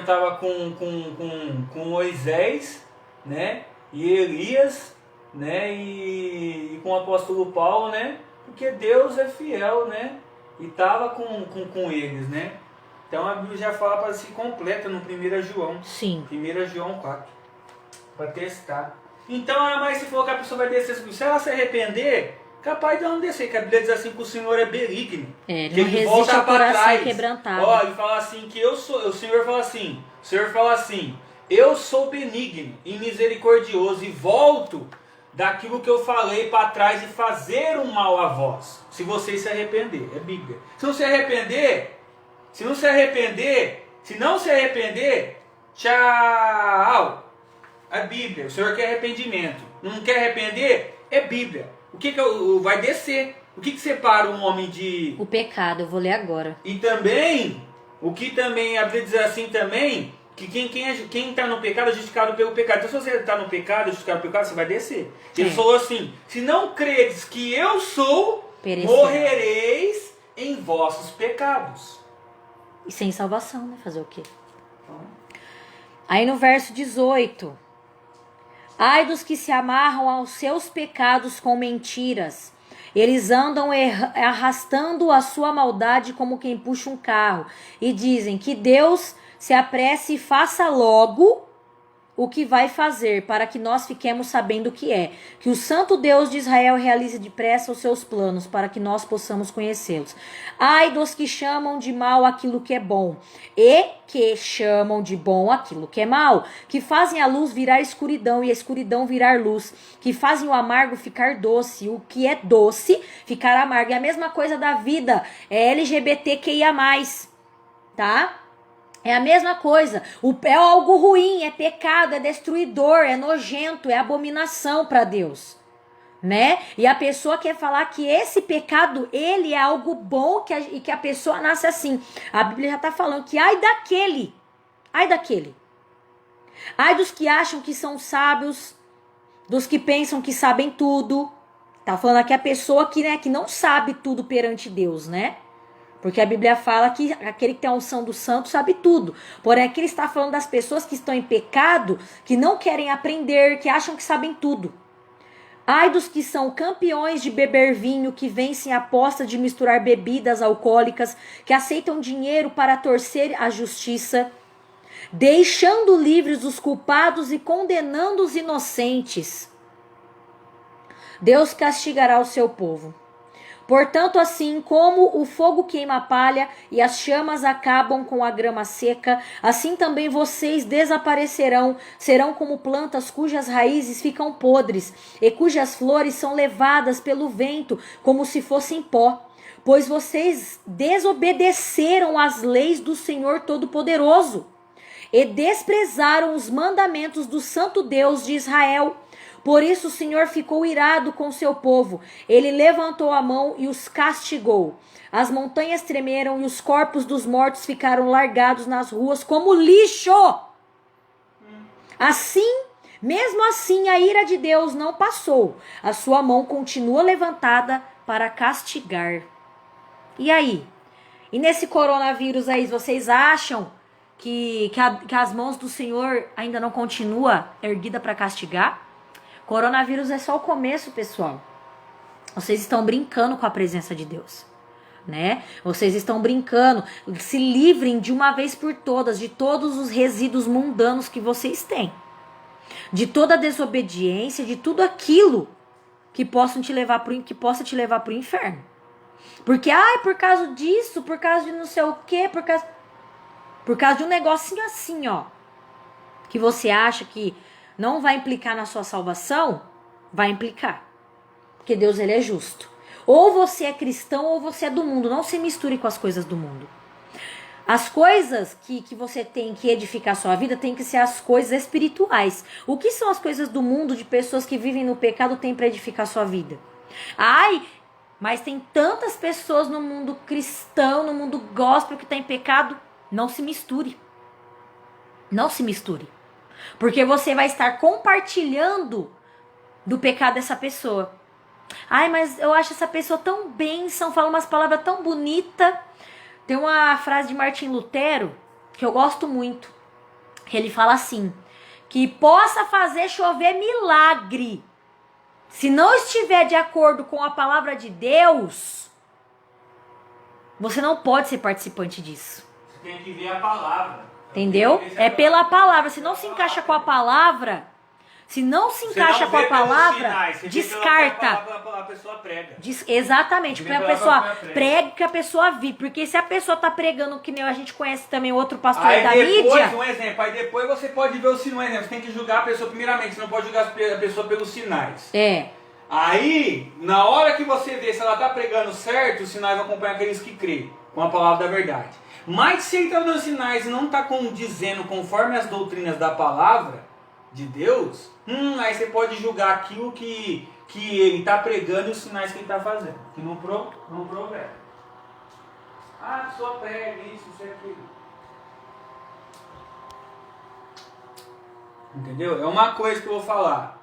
estava com Moisés, né? E Elias, né? E com o apóstolo Paulo, né? Porque Deus é fiel, né? E estava com eles, né? Então a Bíblia já fala para se completa no 1 João. Sim. 1 João 4. Para testar. Então, mas se for que a pessoa vai descer, se ela se arrepender, capaz de não descer. Que a Bíblia diz assim que o Senhor é benigno. Ele que não ele resiste volta ao para coração trás. quebrantado. Ó, ele fala assim que eu sou. O Senhor fala assim, eu sou benigno e misericordioso e volto daquilo que eu falei para trás de fazer um mal a vós, se vocês se arrepender. É Bíblia. Se não se arrepender, tchau. É Bíblia. O Senhor quer arrependimento. Não quer arrepender? É Bíblia. O que vai descer? O que separa um homem de... O pecado, eu vou ler agora. E também, o que também, a Bíblia diz assim também, que quem está no pecado é justificado pelo pecado. Então, se você está no pecado, justificado pelo pecado, você vai descer. Ele falou assim, se não credes que eu sou, morrereis em vossos pecados. E sem salvação, né? Fazer o quê? Aí no verso 18. Ai dos que se amarram aos seus pecados com mentiras. Eles andam arrastando a sua maldade como quem puxa um carro. E dizem que Deus se apresse e faça logo o que vai fazer, para que nós fiquemos sabendo o que é. Que o santo Deus de Israel realize depressa os seus planos, para que nós possamos conhecê-los. Ai dos que chamam de mal aquilo que é bom, e que chamam de bom aquilo que é mal, que fazem a luz virar escuridão e a escuridão virar luz, que fazem o amargo ficar doce, o que é doce ficar amargo. É a mesma coisa da vida, é LGBTQIA+, tá? É a mesma coisa, é algo ruim, é pecado, é destruidor, é nojento, é abominação para Deus, né? E a pessoa quer falar que esse pecado, ele é algo bom e que a pessoa nasce assim. A Bíblia já está falando que ai daquele, ai dos que acham que são sábios, dos que pensam que sabem tudo. Tá falando aqui a pessoa que não sabe tudo perante Deus, né? Porque a Bíblia fala que aquele que tem a unção do santo sabe tudo. Porém, aqui ele está falando das pessoas que estão em pecado, que não querem aprender, que acham que sabem tudo. Ai dos que são campeões de beber vinho, que vencem a aposta de misturar bebidas alcoólicas, que aceitam dinheiro para torcer a justiça, deixando livres os culpados e condenando os inocentes. Deus castigará o seu povo. Portanto, assim como o fogo queima a palha e as chamas acabam com a grama seca, assim também vocês desaparecerão, serão como plantas cujas raízes ficam podres e cujas flores são levadas pelo vento como se fossem pó. Pois vocês desobedeceram às leis do Senhor Todo-Poderoso e desprezaram os mandamentos do Santo Deus de Israel. Por isso o Senhor ficou irado com seu povo. Ele levantou a mão e os castigou. As montanhas tremeram e os corpos dos mortos ficaram largados nas ruas como lixo. Assim, mesmo assim, a ira de Deus não passou. A sua mão continua levantada para castigar. E aí? E nesse coronavírus aí, vocês acham que as mãos do Senhor ainda não continua erguida para castigar? Coronavírus é só o começo, pessoal. Vocês estão brincando com a presença de Deus, né? Vocês estão brincando. Se livrem de uma vez por todas de todos os resíduos mundanos que vocês têm. De toda a desobediência, de tudo aquilo que possa te levar pro inferno. Porque, por causa disso, por causa de não sei o quê, por causa de um negocinho assim, ó, que você acha que não vai implicar na sua salvação, vai implicar. Porque Deus, ele é justo. Ou você é cristão ou você é do mundo. Não se misture com as coisas do mundo. As coisas que você tem que edificar a sua vida tem que ser as coisas espirituais. O que são as coisas do mundo de pessoas que vivem no pecado tem para edificar a sua vida? Mas tem tantas pessoas no mundo cristão, no mundo gospel que está em pecado. Não se misture. Não se misture. Porque você vai estar compartilhando do pecado dessa pessoa. Mas eu acho essa pessoa tão bênção, fala umas palavras tão bonitas. Tem uma frase de Martim Lutero que eu gosto muito. Que ele fala assim: que possa fazer chover milagre. Se não estiver de acordo com a palavra de Deus, você não pode ser participante disso. Você tem que ver a palavra. Entendeu? É pela palavra. Se não se encaixa com a palavra, descarta. A pessoa prega. Exatamente. Porque a pessoa prega, que a pessoa vive. Porque se a pessoa tá pregando, que nem a gente conhece também outro pastor da mídia. Um exemplo. Aí depois você pode ver os sinais. Você tem que julgar a pessoa primeiramente. Você não pode julgar a pessoa pelos sinais. Aí, na hora que você vê se ela tá pregando certo, os sinais vão acompanhar aqueles que creem com a palavra da verdade. Mas se ele está dando sinais e não está condizendo conforme as doutrinas da palavra de Deus, aí você pode julgar aquilo que ele está pregando e os sinais que ele está fazendo. Que não provera. A pessoa prega isso e aquilo. Entendeu? É uma coisa que eu vou falar.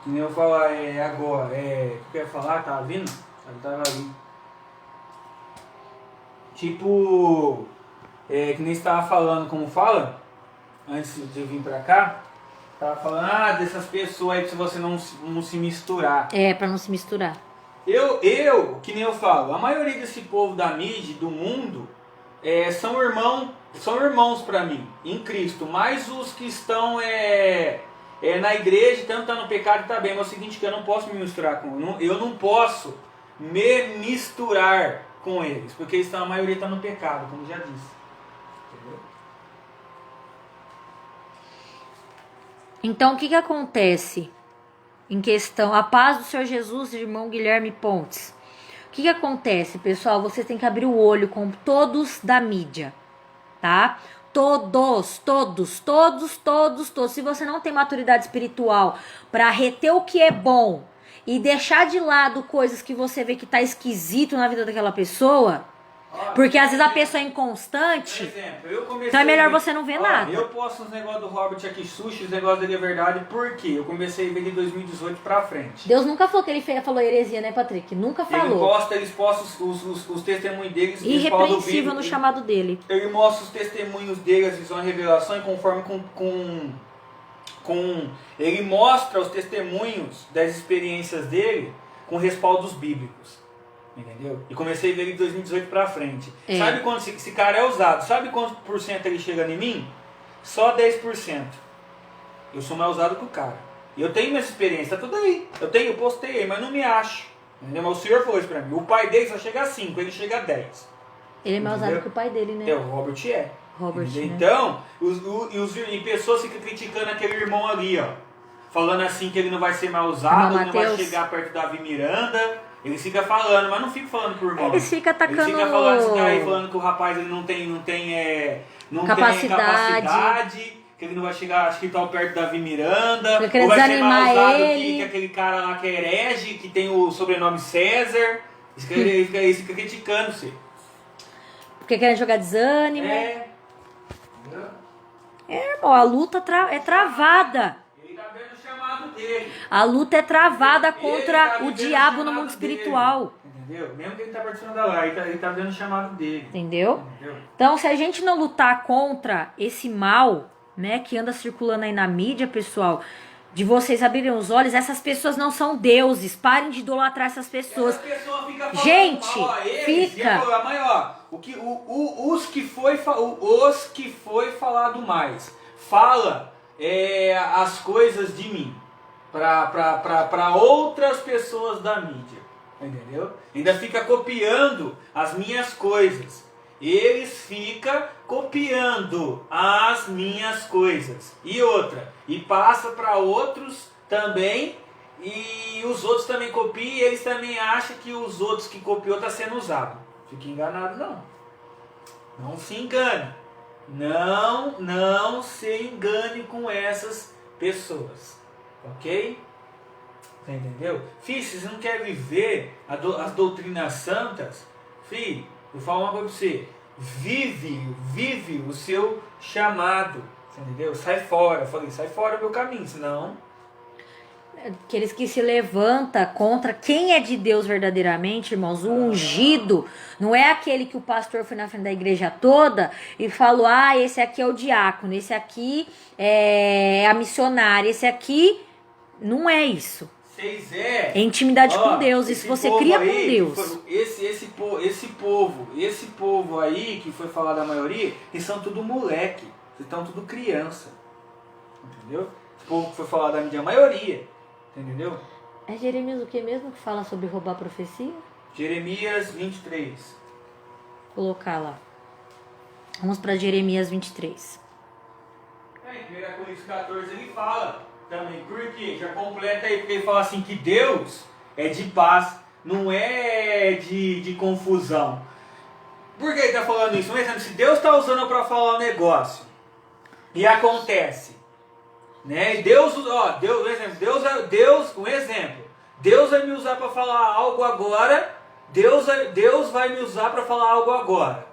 Que nem eu vou falar agora. O que eu ia falar? Tava vindo? Tava ali. Tipo, que nem você tava falando, como fala, antes de eu vir pra cá, tava falando, dessas pessoas aí pra você não se misturar. Pra não se misturar. Que nem eu falo, a maioria desse povo da mídia, do mundo, são irmãos pra mim, em Cristo, mas os que estão na igreja, tanto tá no pecado tá bem, mas é o seguinte, que eu não posso me misturar eu não posso me misturar com eles, porque a maioria está no pecado, como já disse. Entendeu? Então, o que acontece em questão? A paz do Senhor Jesus, irmão Guilherme Pontes. O que acontece, pessoal? Vocês têm que abrir o olho com todos da mídia, tá? Todos. Se você não tem maturidade espiritual para reter o que é bom e deixar de lado coisas que você vê que tá esquisito na vida daquela pessoa, porque às vezes a pessoa é inconstante, então é melhor você não ver nada. Eu posto uns negócios do Robert aqui, sushi, os negócios dele é verdade, porque eu comecei a ver de 2018 pra frente. Deus nunca falou que ele falou heresia, né, Patrick? Nunca falou. Eles postam os testemunhos deles. Irrepreensível no chamado dele. Ele mostra os testemunhos dele, as visões e revelações, conforme ele mostra os testemunhos das experiências dele com respaldos bíblicos. Entendeu? E comecei a ver ele de 2018 pra frente. Sabe quando esse cara é usado? Sabe quanto por cento ele chega em mim? Só 10%. Eu sou mais usado que o cara. E eu tenho essa experiência, tá tudo aí. Eu postei aí, mas não me acho. Entendeu? Mas o senhor falou isso pra mim. O pai dele só chega a 5, ele chega a 10. Ele é mais usado que o pai dele, né? É, o Robert é. Robert, né? Então, e pessoas ficam criticando aquele irmão ali, ó. Falando assim que ele não vai ser mal usado, ele não vai chegar perto do Davi Miranda. Eles ficam falando, mas não ficam falando por irmão. Eles ficam atacando... Eles ficam falando esse cara aí, falando que o rapaz ele não tem capacidade, que ele não vai chegar, acho que tão perto do Davi Miranda, ou vai ser mal usado que aquele cara lá que é herege, que tem o sobrenome César. Eles ficam criticando você. Porque querem jogar desânimo. Irmão, a luta é travada. Ele tá vendo o chamado dele. A luta é travada contra o diabo no mundo espiritual. Entendeu? Mesmo que ele tá participando da live, ele tá vendo o chamado dele. Entendeu? Então, se a gente não lutar contra esse mal, né, que anda circulando aí na mídia, pessoal, de vocês abrirem os olhos, essas pessoas não são deuses. Parem de idolatrar essas pessoas. Essa pessoa fica falando, gente, fica. Mas, ó, os que foi falado mais, fala as coisas de mim para outras pessoas da mídia. Entendeu? Ainda fica copiando as minhas coisas. Eles ficam copiando as minhas coisas. E outra, e passa para outros também, e os outros também copiam, e eles também acham que os outros que copiou está sendo usado. Fique enganado, não. Não se engane. Não se engane com essas pessoas. Ok? Você entendeu? Filho, se você não quer viver as doutrinas santas, filho, vou falar uma coisa pra você. Vive o seu chamado. Você entendeu? Sai fora. Eu falei, sai fora do meu caminho, senão... Aqueles que se levanta contra quem é de Deus verdadeiramente, irmãos, o ungido, não é aquele que o pastor foi na frente da igreja toda e falou, esse aqui é o diácono, esse aqui é a missionária, esse aqui não é isso. É intimidade com Deus, isso você cria com Deus. Esse povo aí, que foi falar da maioria, eles são tudo moleque, eles estão tudo criança. Entendeu? Esse povo que foi falar da mídia, a maioria. Entendeu? É Jeremias o que mesmo que fala sobre roubar a profecia? Jeremias 23. Vou colocar lá. Vamos para Jeremias 23. Em 1 Coríntios 14 ele fala também, porque já completa aí, porque ele fala assim que Deus é de paz, não é de confusão. Por que ele está falando isso? Um exemplo, se Deus está usando para falar um negócio e acontece, né? E Deus vai me usar para falar algo agora. Deus vai me usar para falar algo agora.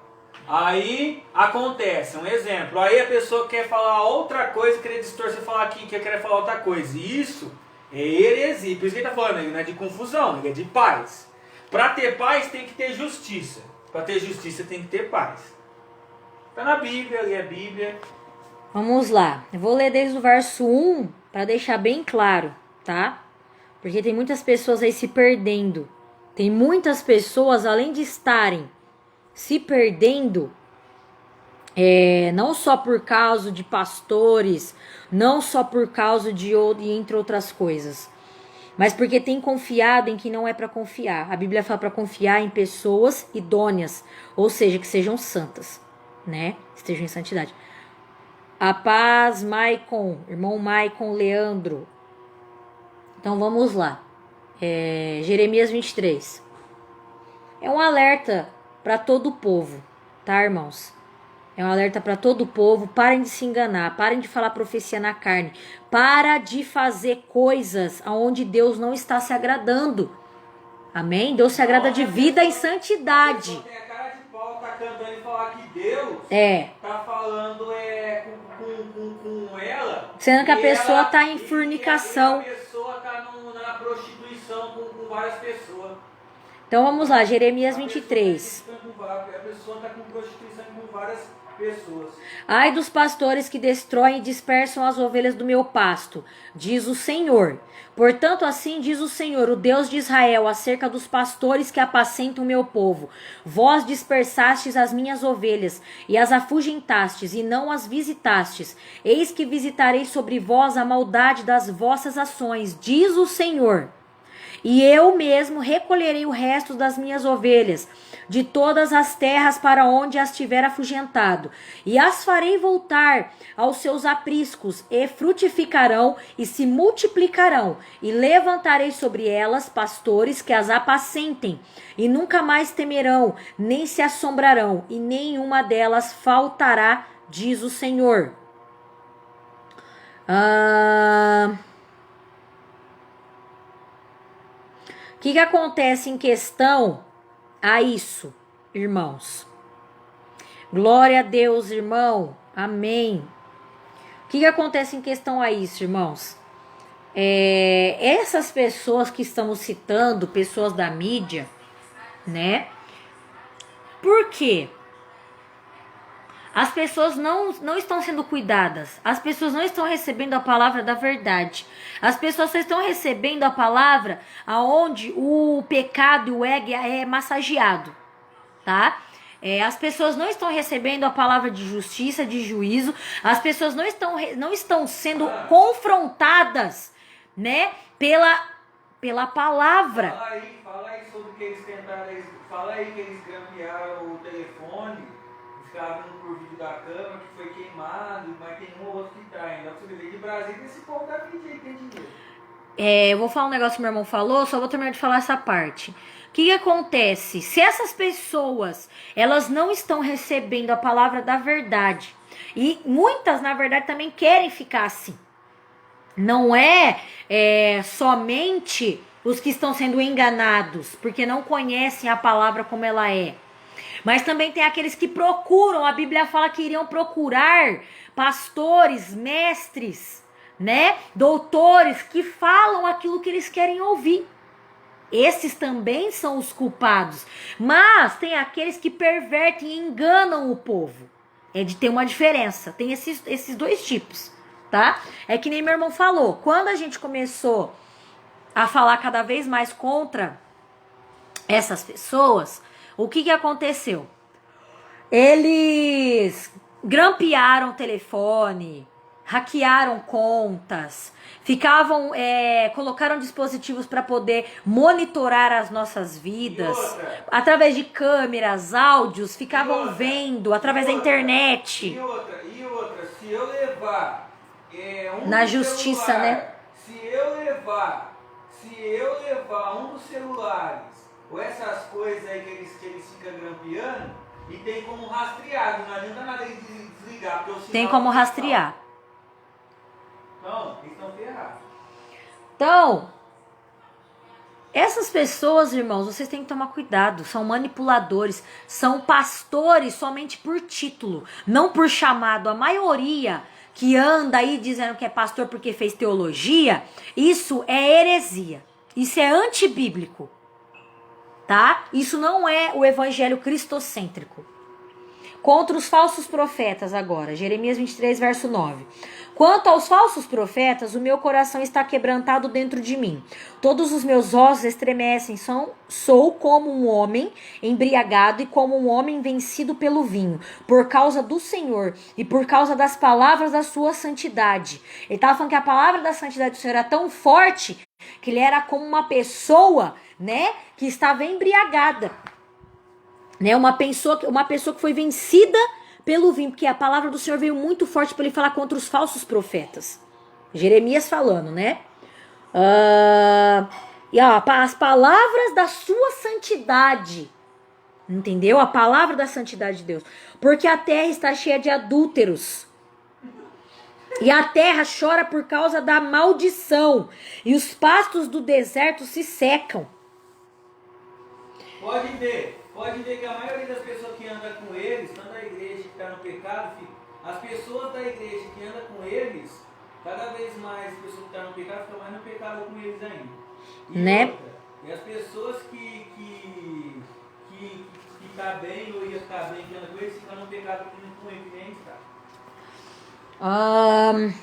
Aí acontece, um exemplo. Aí a pessoa quer falar outra coisa, querer distorcer, falar aqui, quer falar outra coisa. E isso é heresia. Por isso que ele está falando, ele não é de confusão, ele é de paz. Para ter paz tem que ter justiça. Para ter justiça tem que ter paz. Está na Bíblia, lê a Bíblia. Vamos lá, eu vou ler desde o verso 1 para deixar bem claro, tá? Porque tem muitas pessoas aí se perdendo. Tem muitas pessoas, além de estarem se perdendo, não só por causa de pastores, não só por causa de entre outras coisas, mas porque tem confiado em que não é para confiar. A Bíblia fala para confiar em pessoas idôneas, ou seja, que sejam santas, né? Estejam em santidade. A paz, Maicon, irmão Maicon, Leandro. Então vamos lá. Jeremias 23. É um alerta para todo o povo, tá, irmãos? É um alerta para todo o povo. Parem de se enganar, parem de falar profecia na carne. Para de fazer coisas onde Deus não está se agradando. Amém? Deus se agrada de vida em santidade. Tem a cara de pau, tá cantando e falar que Deus tá falando com ela. Sendo que a pessoa tá em fornicação. A pessoa tá na prostituição com várias pessoas. Então vamos lá, Jeremias 23. A pessoa tá com prostituição com várias pessoas. Ai dos pastores que destroem e dispersam as ovelhas do meu pasto, diz o Senhor. Portanto, assim diz o Senhor, o Deus de Israel, acerca dos pastores que apacentam o meu povo. Vós dispersastes as minhas ovelhas, e as afugentastes, e não as visitastes. Eis que visitarei sobre vós a maldade das vossas ações, diz o Senhor. E eu mesmo recolherei o resto das minhas ovelhas, de todas as terras para onde as tiver afugentado, e as farei voltar aos seus apriscos, e frutificarão e se multiplicarão, e levantarei sobre elas pastores que as apacentem, e nunca mais temerão, nem se assombrarão, e nenhuma delas faltará, diz o Senhor. O que acontece em questão a isso, irmãos? Glória a Deus, irmão. Amém. O que acontece em questão a isso, irmãos? Essas pessoas que estamos citando, pessoas da mídia, né? Por quê? As pessoas não estão sendo cuidadas. As pessoas não estão recebendo a palavra da verdade. As pessoas só estão recebendo a palavra aonde o pecado e o ego é massageado, tá? As pessoas não estão recebendo a palavra de justiça, de juízo. As pessoas não estão sendo confrontadas, né? Pela palavra. Fala aí sobre que eles tentaram. Fala aí que eles grampearam o telefone. Ficaram por vídeo da câmera que foi queimado, mas tem um ou outro que tá ainda. Pra você ver, de Brasília, esse povo da mídia aí tem dinheiro. Eu vou falar um negócio que meu irmão falou, só vou terminar de falar essa parte. O que acontece? Se essas pessoas, elas não estão recebendo a palavra da verdade, e muitas, na verdade, também querem ficar assim. Não é somente os que estão sendo enganados, porque não conhecem a palavra como ela é. Mas também tem aqueles que procuram, a Bíblia fala que iriam procurar pastores, mestres, né? Doutores que falam aquilo que eles querem ouvir. Esses também são os culpados. Mas tem aqueles que pervertem e enganam o povo. É de ter uma diferença. Tem esses dois tipos, tá? É que nem meu irmão falou. Quando a gente começou a falar cada vez mais contra essas pessoas, o que aconteceu? Eles grampearam o telefone, hackearam contas, colocaram dispositivos para poder monitorar as nossas vidas, através de câmeras, áudios, ficavam vendo através da internet. E outra, se eu levar na justiça, celular, né? Se eu levar um dos celulares ou essas coisas aí que eles ficam grampeando, e tem como rastrear, não adianta nada eles desligar. Tem como rastrear. Então, eles estão ferrados. Então, essas pessoas, irmãos, vocês têm que tomar cuidado. São manipuladores, são pastores somente por título, não por chamado. A maioria que anda aí dizendo que é pastor porque fez teologia, isso é heresia. Isso é antibíblico. Tá? Isso não é o evangelho cristocêntrico. Contra os falsos profetas agora, Jeremias 23, verso 9. Quanto aos falsos profetas, o meu coração está quebrantado dentro de mim. Todos os meus ossos estremecem. Sou como um homem embriagado e como um homem vencido pelo vinho, por causa do Senhor e por causa das palavras da sua santidade. Ele estava falando que a palavra da santidade do Senhor era tão forte que ele era como uma pessoa, né, que estava embriagada, né, uma pessoa que foi vencida pelo vinho, porque a palavra do Senhor veio muito forte para ele falar contra os falsos profetas. Jeremias falando, né? As palavras da sua santidade, entendeu? A palavra da santidade de Deus, porque a terra está cheia de adúlteros. E a terra chora por causa da maldição, e os pastos do deserto se secam. Pode ver que a maioria das pessoas que andam com eles, tanto a igreja que está no pecado, as pessoas da igreja que andam com eles, cada vez mais as pessoas que estão no pecado ficam mais no pecado com eles ainda. E né? E as pessoas que que tá bem ou ia ficar bem, que anda com esse, fica no pecado com evidência, cara.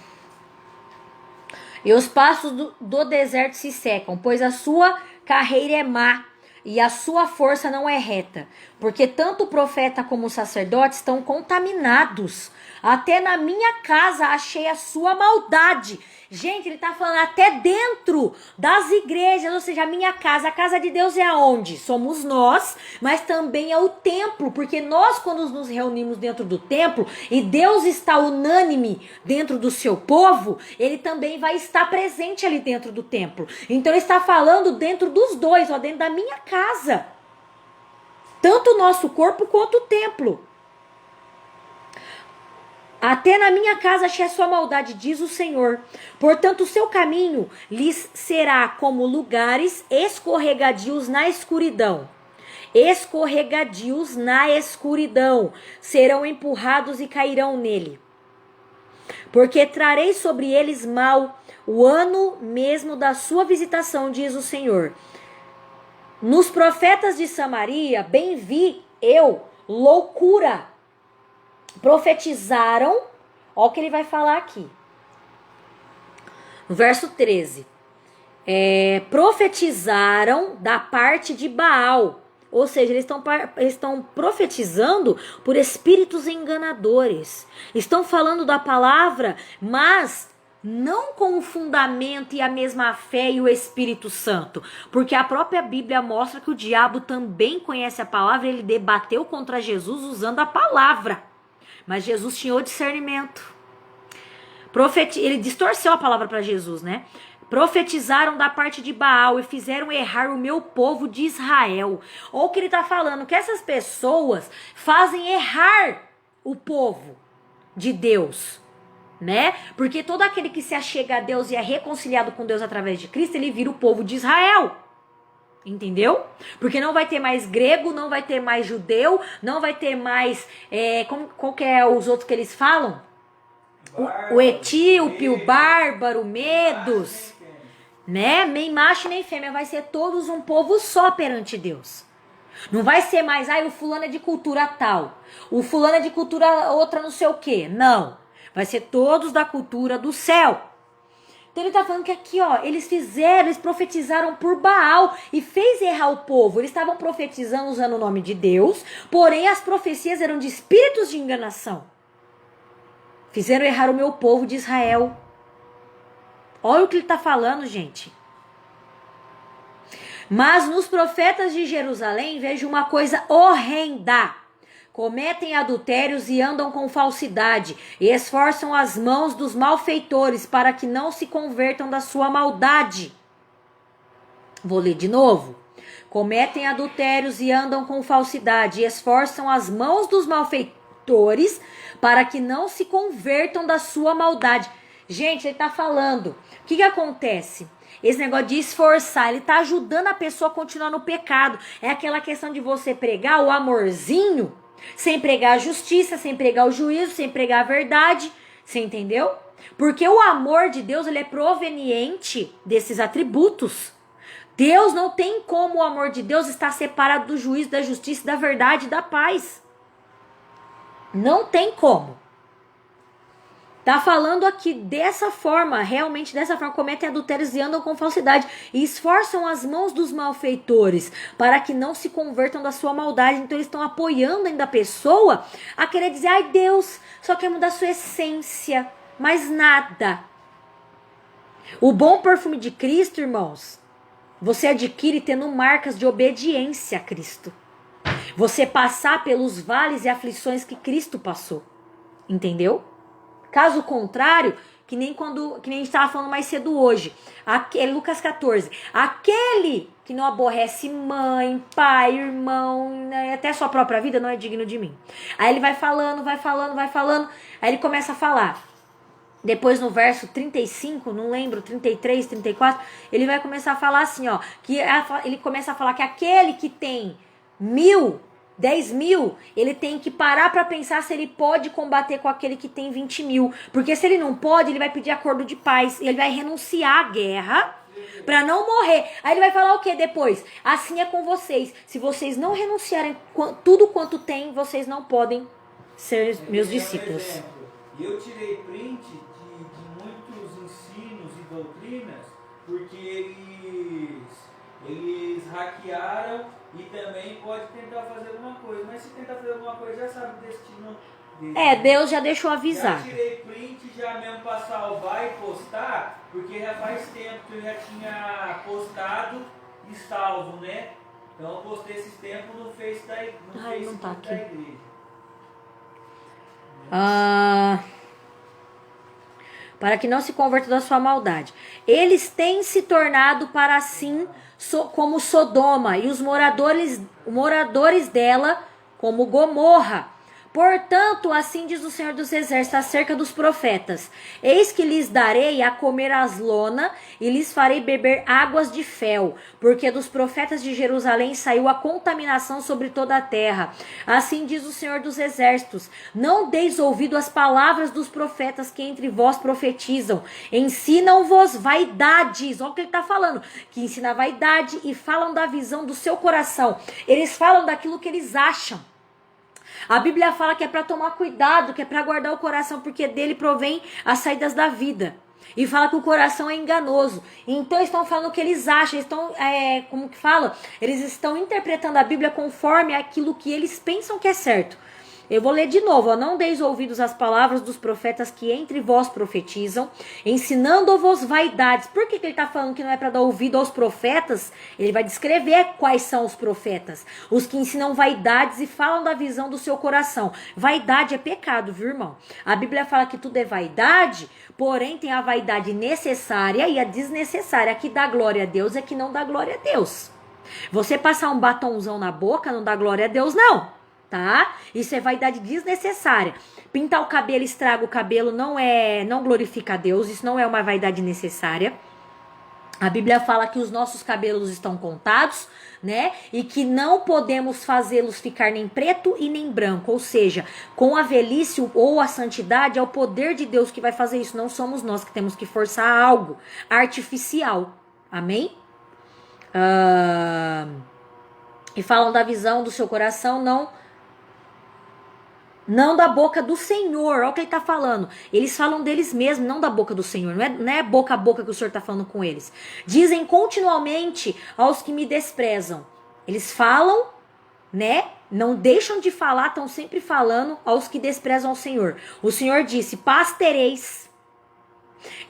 E os passos do deserto se secam, pois a sua carreira é má e a sua força não é reta. Porque tanto o profeta como o sacerdote estão contaminados. Até na minha casa achei a sua maldade. Gente, ele tá falando até dentro das igrejas, ou seja, a minha casa. A casa de Deus é aonde? Somos nós, mas também é o templo, porque nós, quando nos reunimos dentro do templo, e Deus está unânime dentro do seu povo, ele também vai estar presente ali dentro do templo. Então ele está falando dentro dos dois, ó, dentro da minha casa. Tanto o nosso corpo quanto o templo. Até na minha casa achei a sua maldade, diz o Senhor. Portanto, o seu caminho lhes será como lugares escorregadios na escuridão. Escorregadios na escuridão. Serão empurrados e cairão nele. Porque trarei sobre eles mal o ano mesmo da sua visitação, diz o Senhor. Nos profetas de Samaria, bem vi eu loucura. Profetizaram, ó o que ele vai falar aqui. No verso 13. Profetizaram da parte de Baal. Ou seja, eles estão profetizando por espíritos enganadores. Estão falando da palavra, mas não com o fundamento e a mesma fé e o Espírito Santo. Porque a própria Bíblia mostra que o diabo também conhece a palavra. Ele debateu contra Jesus usando a palavra. Mas Jesus tinha o discernimento. Ele distorceu a palavra para Jesus, né? Profetizaram da parte de Baal e fizeram errar o meu povo de Israel. Ou o que ele está falando? Que essas pessoas fazem errar o povo de Deus, né? Porque todo aquele que se achega a Deus e é reconciliado com Deus através de Cristo, ele vira o povo de Israel. Entendeu? Porque não vai ter mais grego, não vai ter mais judeu, não vai ter mais, qual que é os outros que eles falam? O etíope, o bárbaro, medos, né? Nem macho nem fêmea, vai ser todos um povo só perante Deus. Não vai ser mais, o fulano é de cultura tal, o fulano é de cultura outra não sei o quê. Não, vai ser todos da cultura do céu. Então ele está falando que aqui, ó, eles profetizaram por Baal e fez errar o povo. Eles estavam profetizando usando o nome de Deus, porém as profecias eram de espíritos de enganação. Fizeram errar o meu povo de Israel. Olha o que ele está falando, gente. Mas nos profetas de Jerusalém vejo uma coisa horrenda. Cometem adultérios e andam com falsidade, e esforçam as mãos dos malfeitores para que não se convertam da sua maldade. Vou ler de novo. Cometem adultérios e andam com falsidade, e esforçam as mãos dos malfeitores para que não se convertam da sua maldade. Gente, ele está falando. O que acontece? Esse negócio de esforçar, ele está ajudando a pessoa a continuar no pecado. É aquela questão de você pregar o amorzinho, sem pregar a justiça, sem pregar o juízo, sem pregar a verdade. Você entendeu? Porque o amor de Deus, ele é proveniente desses atributos. Deus não tem como o amor de Deus estar separado do juízo, da justiça, da verdade e da paz. Não tem como. Tá falando aqui dessa forma, realmente dessa forma, cometem adultérios e andam com falsidade e esforçam as mãos dos malfeitores para que não se convertam da sua maldade. Então eles estão apoiando ainda a pessoa a querer dizer, ai Deus, só quer mudar sua essência, mas nada. O bom perfume de Cristo, irmãos, você adquire tendo marcas de obediência a Cristo. Você passar pelos vales e aflições que Cristo passou. Entendeu? Caso contrário, que nem a gente estava falando mais cedo hoje, Lucas 14, aquele que não aborrece mãe, pai, irmão, né, até sua própria vida não é digno de mim. Aí ele vai falando, aí ele começa a falar. Depois no verso 35, não lembro, 33, 34, ele vai começar a falar assim, ó, ele começa a falar que aquele que tem 10.000, ele tem que parar para pensar se ele pode combater com aquele que tem 20.000. Porque se ele não pode, ele vai pedir acordo de paz. Ele vai renunciar à guerra para não morrer. Aí ele vai falar o que depois? Assim é com vocês. Se vocês não renunciarem tudo quanto têm, vocês não podem ser meus discípulos. Eu tirei print de muitos ensinos e doutrinas porque eles hackearam e também pode tentar fazer alguma coisa. Mas se tentar fazer alguma coisa, já sabe o destino dele. Deus já deixou avisado. Já tirei print, já mesmo para salvar e postar, porque já faz tempo que eu já tinha postado e salvo, né? Então eu postei esses tempos no Facebook da igreja. Para que não se converta da sua maldade. Eles têm se tornado para assim como Sodoma, e os moradores dela como Gomorra. Portanto, assim diz o Senhor dos Exércitos acerca dos profetas: eis que lhes darei a comer as lona e lhes farei beber águas de fel, porque dos profetas de Jerusalém saiu a contaminação sobre toda a terra. Assim diz o Senhor dos Exércitos: não deis ouvido às palavras dos profetas que entre vós profetizam, ensinam-vos vaidades. Olha o que ele está falando, que ensina vaidade e falam da visão do seu coração. Eles falam daquilo que eles acham. A Bíblia fala que é para tomar cuidado, que é para guardar o coração, porque dele provém as saídas da vida. E fala que o coração é enganoso. Então estão falando o que eles acham, estão, como que fala? Eles estão interpretando a Bíblia conforme aquilo que eles pensam que é certo. Eu vou ler de novo, não deis ouvidos às palavras dos profetas que entre vós profetizam, ensinando-vos vaidades. Por que ele está falando que não é para dar ouvido aos profetas? Ele vai descrever quais são os profetas. Os que ensinam vaidades e falam da visão do seu coração. Vaidade é pecado, viu, irmão? A Bíblia fala que tudo é vaidade, porém tem a vaidade necessária e a desnecessária. A que dá glória a Deus é que não dá glória a Deus. Você passar um batonzão na boca não dá glória a Deus, não. Tá? Isso é vaidade desnecessária. Pintar o cabelo, estraga o cabelo, não glorifica a Deus. Isso não é uma vaidade necessária. A Bíblia fala que os nossos cabelos estão contados, né? E que não podemos fazê-los ficar nem preto e nem branco. Ou seja, com a velhice ou a santidade, é o poder de Deus que vai fazer isso. Não somos nós que temos que forçar algo artificial. Amém? E falam da visão do seu coração, não da boca do Senhor. Olha o que ele está falando. Eles falam deles mesmos, não da boca do Senhor. Não é boca a boca que o Senhor está falando com eles. Dizem continuamente aos que me desprezam. Eles falam, né? Não deixam de falar, estão sempre falando aos que desprezam o Senhor. O Senhor disse: paz tereis.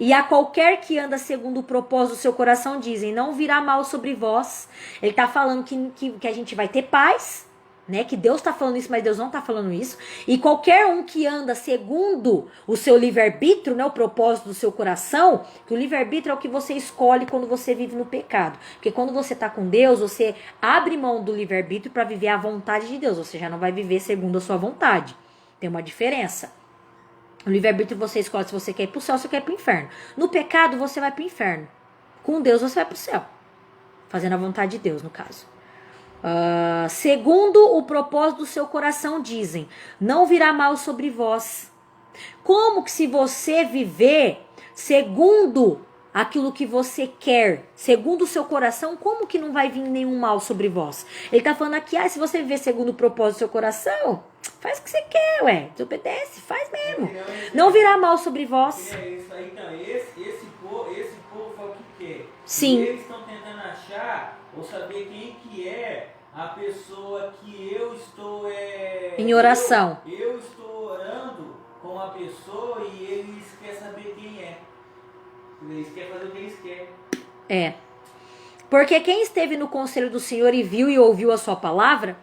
E a qualquer que anda segundo o propósito do seu coração, dizem: não virá mal sobre vós. Ele está falando que a gente vai ter paz, né? Que Deus está falando isso, mas Deus não está falando isso. E qualquer um que anda segundo o seu livre-arbítrio, né? O propósito do seu coração, que o livre-arbítrio é o que você escolhe quando você vive no pecado. Porque quando você está com Deus, você abre mão do livre-arbítrio para viver a vontade de Deus. Você já não vai viver segundo a sua vontade. Tem uma diferença. O livre-arbítrio você escolhe se você quer ir para o céu ou se você quer ir para o inferno. No pecado você vai para o inferno. Com Deus você vai para o céu. Fazendo a vontade de Deus, no caso. Segundo o propósito do seu coração, dizem: não virá mal sobre vós. Como que se você viver segundo aquilo que você quer, segundo o seu coração, como que não vai vir nenhum mal sobre vós? Ele está falando aqui, se você viver segundo o propósito do seu coração, faz o que você quer, ué. Desobedece, faz mesmo. Não virá mal sobre vós. Esse povo fala o que quer. Sim. E eles estão tentando achar ou saber quem que é a pessoa que eu estou em oração. Eu estou orando com a pessoa e eles querem saber quem é. Eles querem fazer o que eles querem. Porque quem esteve no conselho do Senhor e viu e ouviu a sua palavra,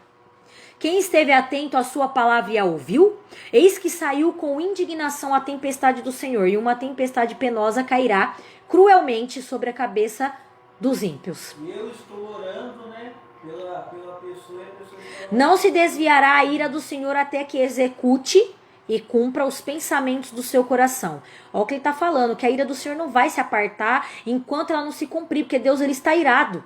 quem esteve atento à sua palavra e a ouviu, eis que saiu com indignação a tempestade do Senhor, e uma tempestade penosa cairá cruelmente sobre a cabeça dos ímpios. E eu estou orando, né, pela pessoa, e a pessoa está... Não se desviará a ira do Senhor até que execute e cumpra os pensamentos do seu coração. Olha o que ele está falando, que a ira do Senhor não vai se apartar enquanto ela não se cumprir, porque Deus ele está irado.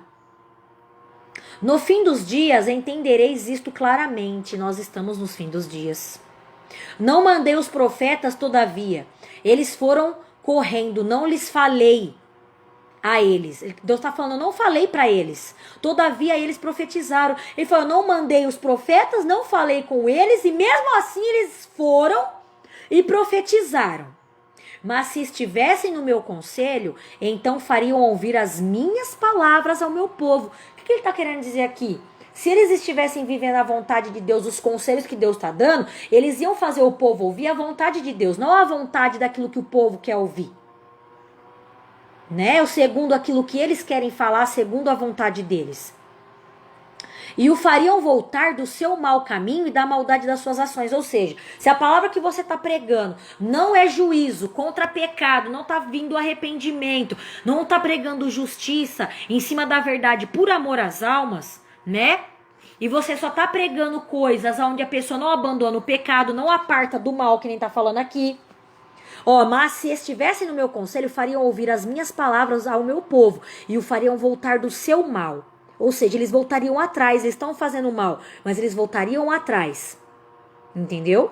No fim dos dias entendereis isto claramente. Nós estamos nos fim dos dias. Não mandei os profetas, todavia. Eles foram correndo, não lhes falei a eles. Deus está falando, eu não falei para eles. Todavia eles profetizaram. Ele falou, eu não mandei os profetas, não falei com eles, e mesmo assim eles foram e profetizaram. Mas se estivessem no meu conselho, então fariam ouvir as minhas palavras ao meu povo. O que ele está querendo dizer aqui? Se eles estivessem vivendo a vontade de Deus, os conselhos que Deus está dando, eles iam fazer o povo ouvir a vontade de Deus, não a vontade daquilo que o povo quer ouvir. Né? Segundo aquilo que eles querem falar, segundo a vontade deles. E o fariam voltar do seu mau caminho e da maldade das suas ações. Ou seja, se a palavra que você está pregando não é juízo contra pecado, não está vindo arrependimento, não está pregando justiça em cima da verdade por amor às almas, né? E você só está pregando coisas onde a pessoa não abandona o pecado, não aparta do mal, que nem está falando aqui. Mas se estivessem no meu conselho, fariam ouvir as minhas palavras ao meu povo e o fariam voltar do seu mal. Ou seja, eles voltariam atrás, eles estão fazendo mal, mas eles voltariam atrás. Entendeu?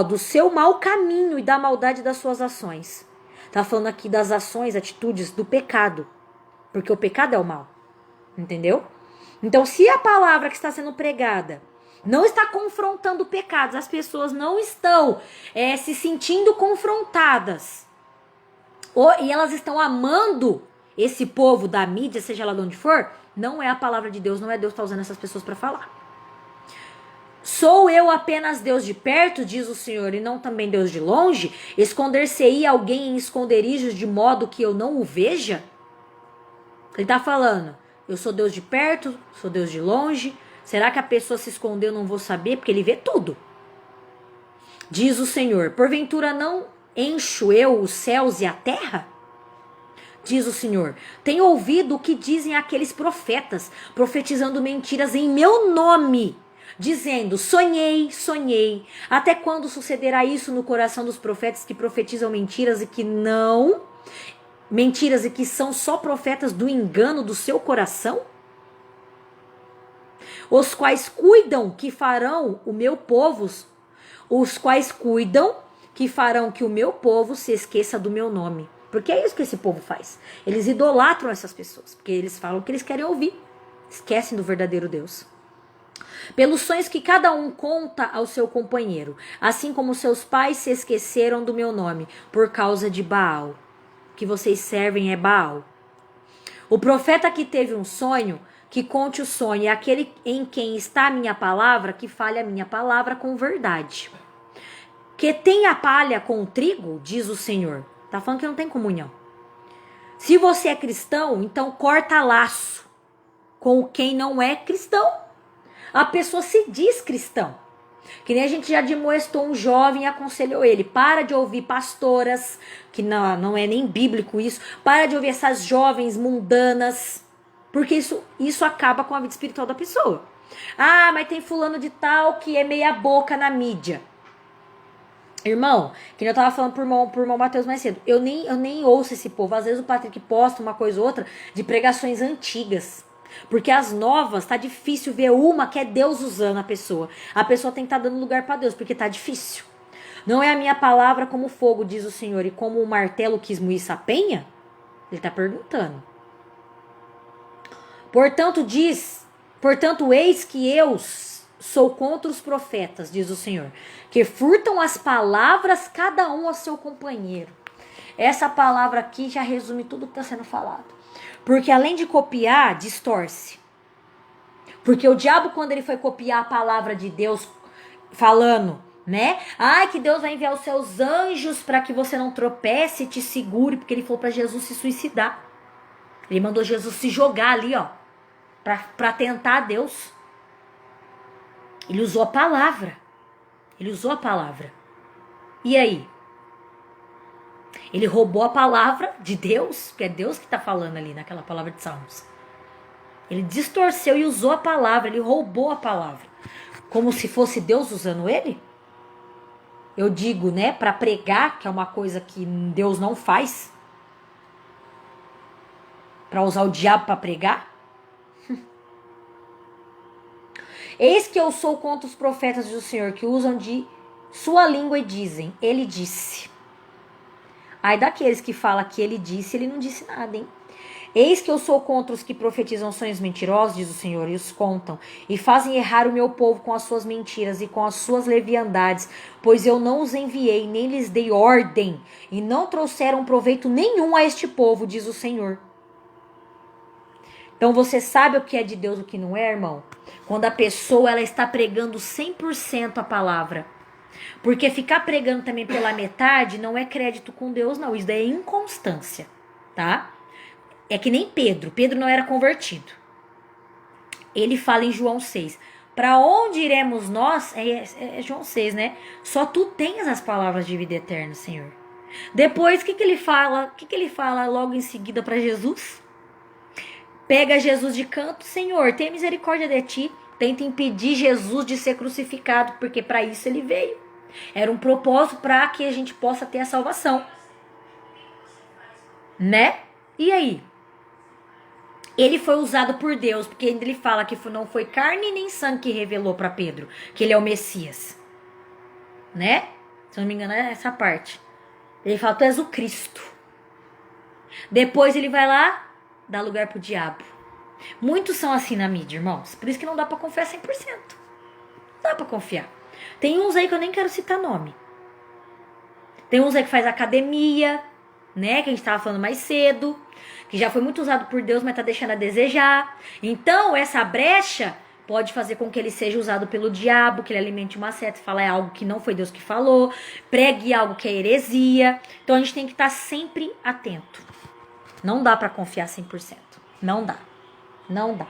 Do seu mau caminho e da maldade das suas ações. Tá falando aqui das ações, atitudes do pecado. Porque o pecado é o mal. Entendeu? Então, se a palavra que está sendo pregada não está confrontando pecados, as pessoas não estão se sentindo confrontadas, e elas estão amando esse povo da mídia, seja lá de onde for, não é a palavra de Deus, não é Deus que está usando essas pessoas para falar. Sou eu apenas Deus de perto, diz o Senhor, e não também Deus de longe? Esconder-se-ia alguém em esconderijos de modo que eu não o veja? Ele está falando, eu sou Deus de perto, sou Deus de longe. Será que a pessoa se escondeu, eu não vou saber? Porque ele vê tudo. Diz o Senhor, porventura não encho eu os céus e a terra? Diz o Senhor, tenho ouvido o que dizem aqueles profetas, profetizando mentiras em meu nome, dizendo, sonhei, sonhei. Até quando sucederá isso no coração dos profetas que profetizam mentiras e que não... Mentiras e que são só profetas do engano do seu coração? Os quais cuidam que farão o meu povo, os quais cuidam que farão que o meu povo se esqueça do meu nome. Porque é isso que esse povo faz. Eles idolatram essas pessoas, porque eles falam o que eles querem ouvir. Esquecem do verdadeiro Deus. Pelos sonhos que cada um conta ao seu companheiro, assim como seus pais se esqueceram do meu nome, por causa de Baal. O que vocês servem é Baal. O profeta que teve um sonho, que conte o sonho, e aquele em quem está a minha palavra, que fale a minha palavra com verdade. Que tem a palha com o trigo, diz o Senhor. Tá falando que não tem comunhão. Se você é cristão, então corta laço com quem não é cristão. A pessoa se diz cristão. Que nem a gente já admoestou um jovem e aconselhou ele. Para de ouvir pastoras, que não é nem bíblico isso. Para de ouvir essas jovens mundanas. Porque isso acaba com a vida espiritual da pessoa. Mas tem fulano de tal que é meia boca na mídia. Irmão, que eu tava falando pro irmão Matheus mais cedo. Eu nem ouço esse povo. Às vezes o Patrick posta uma coisa ou outra de pregações antigas. Porque as novas, tá difícil ver uma que é Deus usando a pessoa. A pessoa tem que estar dando lugar para Deus, porque tá difícil. Não é a minha palavra como fogo, diz o Senhor, e como o martelo que esmuiça a penha? Ele tá perguntando. Portanto, eis que eu sou contra os profetas, diz o Senhor, que furtam as palavras cada um ao seu companheiro. Essa palavra aqui já resume tudo que está sendo falado. Porque além de copiar, distorce. Porque o diabo, quando ele foi copiar a palavra de Deus, falando, né? Que Deus vai enviar os seus anjos para que você não tropece e te segure, porque ele falou para Jesus se suicidar. Ele mandou Jesus se jogar ali, para tentar a Deus. Ele usou a palavra. E aí? Ele roubou a palavra de Deus, que é Deus que está falando ali naquela palavra de Salmos. Ele distorceu e usou a palavra, ele roubou a palavra. Como se fosse Deus usando ele? Eu digo, né, para pregar, que é uma coisa que Deus não faz. Para usar o diabo para pregar. Eis que eu sou contra os profetas do Senhor, que usam de sua língua e dizem, ele disse. Ai daqueles que falam que ele disse, ele não disse nada, hein? Eis que eu sou contra os que profetizam sonhos mentirosos, diz o Senhor, e os contam, e fazem errar o meu povo com as suas mentiras e com as suas leviandades, pois eu não os enviei, nem lhes dei ordem, e não trouxeram proveito nenhum a este povo, diz o Senhor. Então você sabe o que é de Deus e o que não é, irmão? Quando a pessoa ela está pregando 100% a palavra. Porque ficar pregando também pela metade não é crédito com Deus, não. Isso daí é inconstância, tá? É que nem Pedro. Pedro não era convertido. Ele fala em João 6. Para onde iremos nós? É João 6, né? Só tu tens as palavras de vida eterna, Senhor. Depois, o que ele fala? O que ele fala logo em seguida para Jesus? Pega Jesus de canto. Senhor, tem misericórdia de ti. Tenta impedir Jesus de ser crucificado, porque para isso ele veio. Era um propósito para que a gente possa ter a salvação. Né? E aí? Ele foi usado por Deus, porque ele fala que não foi carne nem sangue que revelou para Pedro que ele é o Messias. Né? Se eu não me engano é essa parte. Ele fala, tu és o Cristo. Depois ele vai lá, dá lugar pro diabo. Muitos são assim na mídia, irmãos. Por isso que não dá pra confiar 100%. Não dá pra confiar. Tem uns aí que eu nem quero citar nome. Tem uns aí que faz academia, né? Que a gente tava falando mais cedo. Que já foi muito usado por Deus, mas tá deixando a desejar. Então, essa brecha pode fazer com que ele seja usado pelo diabo, que ele alimente uma seta, fala algo que não foi Deus que falou, pregue algo que é heresia. Então, a gente tem que estar sempre atento. Não dá pra confiar 100%. Não dá. Não dá.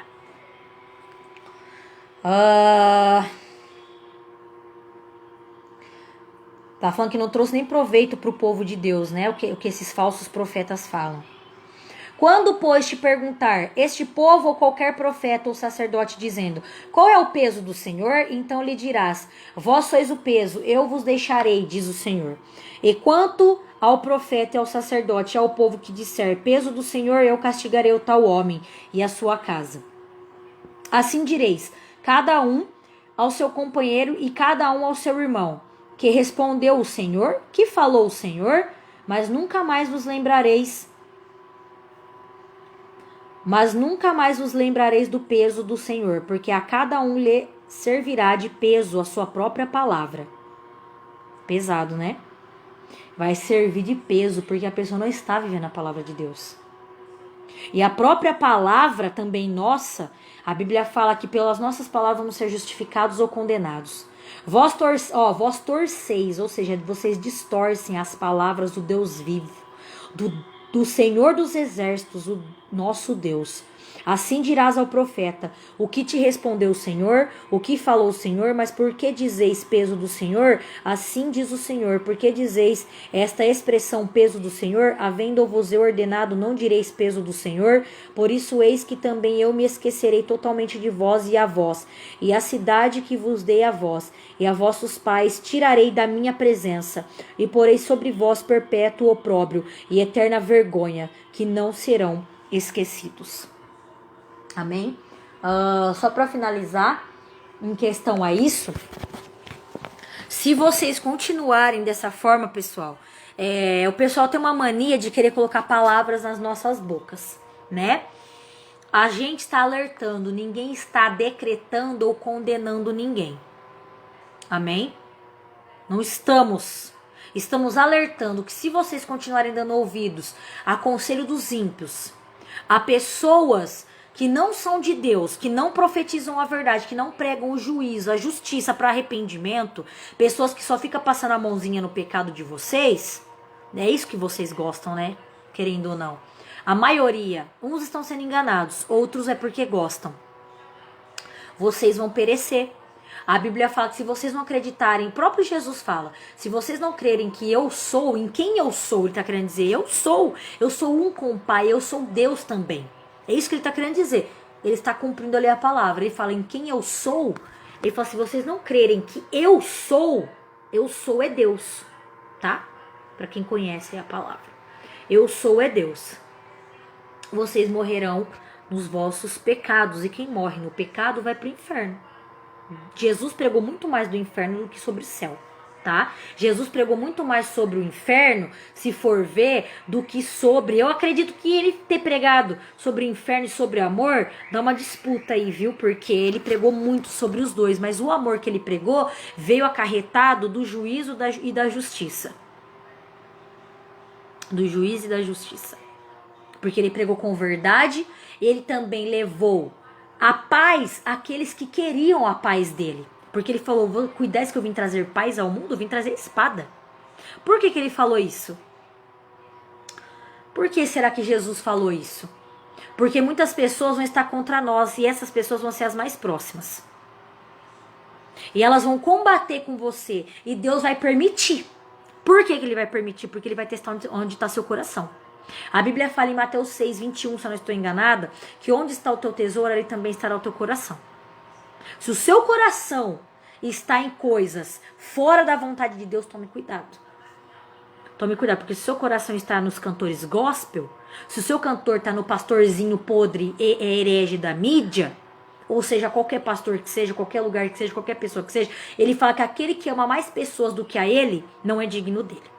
Tá falando que não trouxe nem proveito pro povo de Deus, né? O que esses falsos profetas falam. Quando, pois, te perguntar este povo ou qualquer profeta ou sacerdote dizendo, qual é o peso do Senhor? Então lhe dirás, vós sois o peso, eu vos deixarei, diz o Senhor. E quanto ao profeta e ao sacerdote e ao povo que disser, peso do Senhor, eu castigarei o tal homem e a sua casa. Assim direis, cada um ao seu companheiro e cada um ao seu irmão, que respondeu o Senhor, que falou o Senhor, mas nunca mais vos lembrareis do peso do Senhor, porque a cada um lhe servirá de peso a sua própria palavra. Pesado, né? Vai servir de peso, porque a pessoa não está vivendo a palavra de Deus. E a própria palavra também nossa, a Bíblia fala que pelas nossas palavras vamos ser justificados ou condenados. Vós torceis, ou seja, vocês distorcem as palavras do Deus vivo, do Senhor dos exércitos, o nosso Deus. Assim dirás ao profeta, o que te respondeu o Senhor, o que falou o Senhor, mas por que dizeis peso do Senhor? Assim diz o Senhor, por que dizeis esta expressão peso do Senhor? Havendo-vos eu ordenado, não direis peso do Senhor? Por isso eis que também eu me esquecerei totalmente de vós e a vós, e a cidade que vos dei a vós, e a vossos pais tirarei da minha presença, e porei sobre vós perpétuo opróbrio e eterna vergonha, que não serão esquecidos. Amém? Só para finalizar, em questão a isso, se vocês continuarem dessa forma, pessoal, o pessoal tem uma mania de querer colocar palavras nas nossas bocas, né? A gente está alertando, ninguém está decretando ou condenando ninguém. Amém? Não estamos. Estamos alertando que se vocês continuarem dando ouvidos a conselho dos ímpios, a pessoas que não são de Deus, que não profetizam a verdade, que não pregam o juízo, a justiça para arrependimento, pessoas que só ficam passando a mãozinha no pecado de vocês, é isso que vocês gostam, né? Querendo ou não. A maioria, uns estão sendo enganados, outros é porque gostam. Vocês vão perecer. A Bíblia fala que se vocês não acreditarem, o próprio Jesus fala, se vocês não crerem que eu sou, em quem eu sou, ele está querendo dizer, eu sou um com o Pai, eu sou Deus também. É isso que ele está querendo dizer. Ele está cumprindo ali a palavra. Ele fala em quem eu sou. Ele fala, se vocês não crerem que eu sou é Deus. Tá? Para quem conhece a palavra. Eu sou é Deus. Vocês morrerão nos vossos pecados. E quem morre no pecado vai para o inferno. Jesus pregou muito mais do inferno do que sobre o céu. tá? Jesus pregou muito mais sobre o inferno, se for ver, do que sobre... Eu acredito que ele ter pregado sobre o inferno e sobre o amor, dá uma disputa aí, viu? Porque ele pregou muito sobre os dois, mas o amor que ele pregou veio acarretado do juízo e da justiça. Do juízo e da justiça. Porque ele pregou com verdade, ele também levou a paz àqueles que queriam a paz dele. Porque ele falou, cuidado que eu vim trazer paz ao mundo, eu vim trazer espada. Por que ele falou isso? Por que será que Jesus falou isso? Porque muitas pessoas vão estar contra nós e essas pessoas vão ser as mais próximas. E elas vão combater com você e Deus vai permitir. Por que ele vai permitir? Porque ele vai testar onde está seu coração. A Bíblia fala em Mateus 6, 21, se eu não estou enganada, que onde está o teu tesouro, ali também estará o teu coração. Se o seu coração está em coisas fora da vontade de Deus, tome cuidado. Tome cuidado, porque se o seu coração está nos cantores gospel, se o seu cantor está no pastorzinho podre e herege da mídia, ou seja, qualquer pastor que seja, qualquer lugar que seja, qualquer pessoa que seja, ele fala que aquele que ama mais pessoas do que a ele, não é digno dele.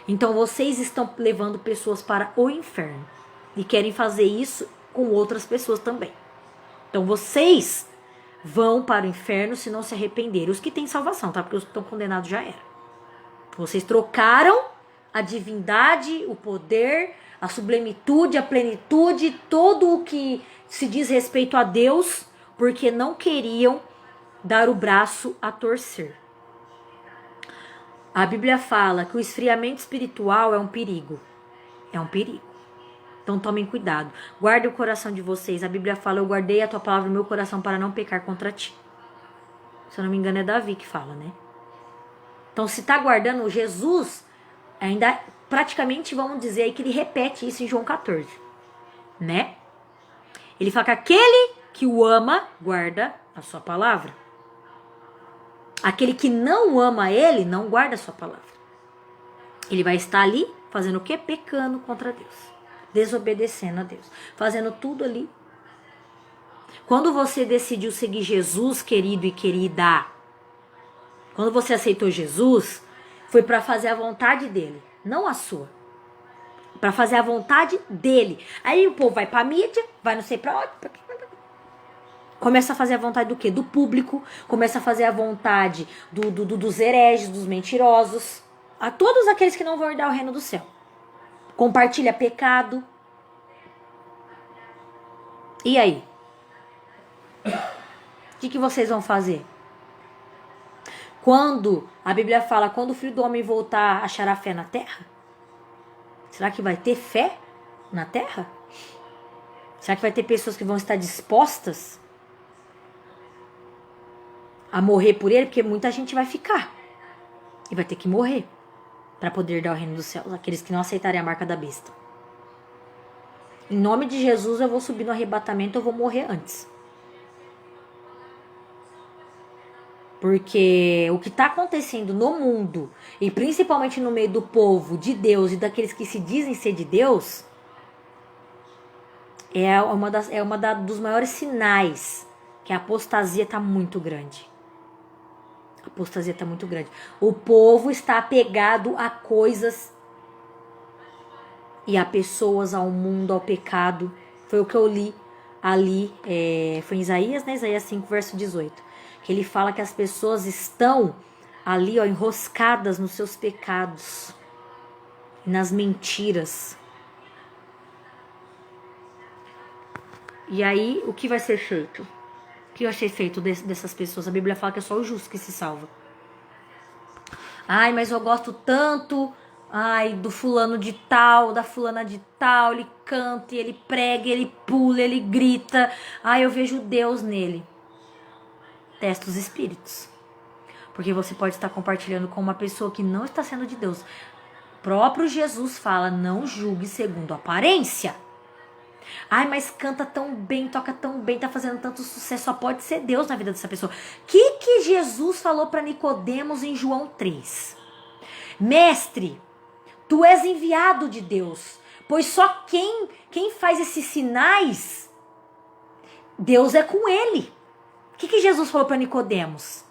Então vocês estão levando pessoas para o inferno e querem fazer isso com outras pessoas também. Então vocês vão para o inferno se não se arrependerem. Os que têm salvação, tá? Porque os que estão condenados já era. Vocês trocaram a divindade, o poder, a sublimitude, a plenitude, todo o que se diz respeito a Deus, porque não queriam dar o braço a torcer. A Bíblia fala que o esfriamento espiritual é um perigo. É um perigo. Então tomem cuidado. Guardem o coração de vocês. A Bíblia fala, eu guardei a tua palavra no meu coração para não pecar contra ti. Se eu não me engano é Davi que fala, né? Então se está guardando, Jesus, ainda praticamente vamos dizer aí que ele repete isso em João 14. Né? Ele fala que aquele que o ama, guarda a sua palavra. Aquele que não ama ele, não guarda a sua palavra. Ele vai estar ali fazendo o quê? Pecando contra Deus. Desobedecendo a Deus. Fazendo tudo ali. Quando você decidiu seguir Jesus, querido e querida, quando você aceitou Jesus, foi para fazer a vontade dele, não a sua. Para fazer a vontade dele. Aí o povo vai pra mídia, vai não sei pra onde. Começa a fazer a vontade do quê? Do público. Começa a fazer a vontade dos hereges, dos mentirosos. A todos aqueles que não vão herdar o reino do céu. Compartilha pecado. E aí? O que vocês vão fazer? Quando a Bíblia fala, quando o Filho do Homem voltar, achará fé na terra? Será que vai ter fé na terra? Será que vai ter pessoas que vão estar dispostas a morrer por ele? Porque muita gente vai ficar. E vai ter que morrer para poder dar o reino dos céus. Aqueles que não aceitarem a marca da besta. Em nome de Jesus eu vou subir no arrebatamento, eu vou morrer antes. Porque o que está acontecendo no mundo, e principalmente no meio do povo de Deus e daqueles que se dizem ser de Deus, é uma dos maiores sinais que a apostasia está muito grande. A apostasia está muito grande. O povo está apegado a coisas e a pessoas, ao mundo, ao pecado. Foi o que eu li ali, foi em Isaías, né? Isaías 5, verso 18. Que ele fala que as pessoas estão ali, ó, enroscadas nos seus pecados, nas mentiras. E aí, o que vai ser feito? O que vai ser feito dessas pessoas? A Bíblia fala que é só o justo que se salva. Ai, mas eu gosto tanto, ai, do fulano de tal, da fulana de tal, ele canta, ele prega, ele pula, ele grita. Ai, eu vejo Deus nele. Testa os espíritos. Porque você pode estar compartilhando com uma pessoa que não está sendo de Deus. O próprio Jesus fala, não julgue segundo a aparência. Ai, mas canta tão bem, toca tão bem, tá fazendo tanto sucesso, só pode ser Deus na vida dessa pessoa. O que Jesus falou para Nicodemos em João 3? Mestre, tu és enviado de Deus, pois só quem faz esses sinais, Deus é com ele. O que Jesus falou para Nicodemos?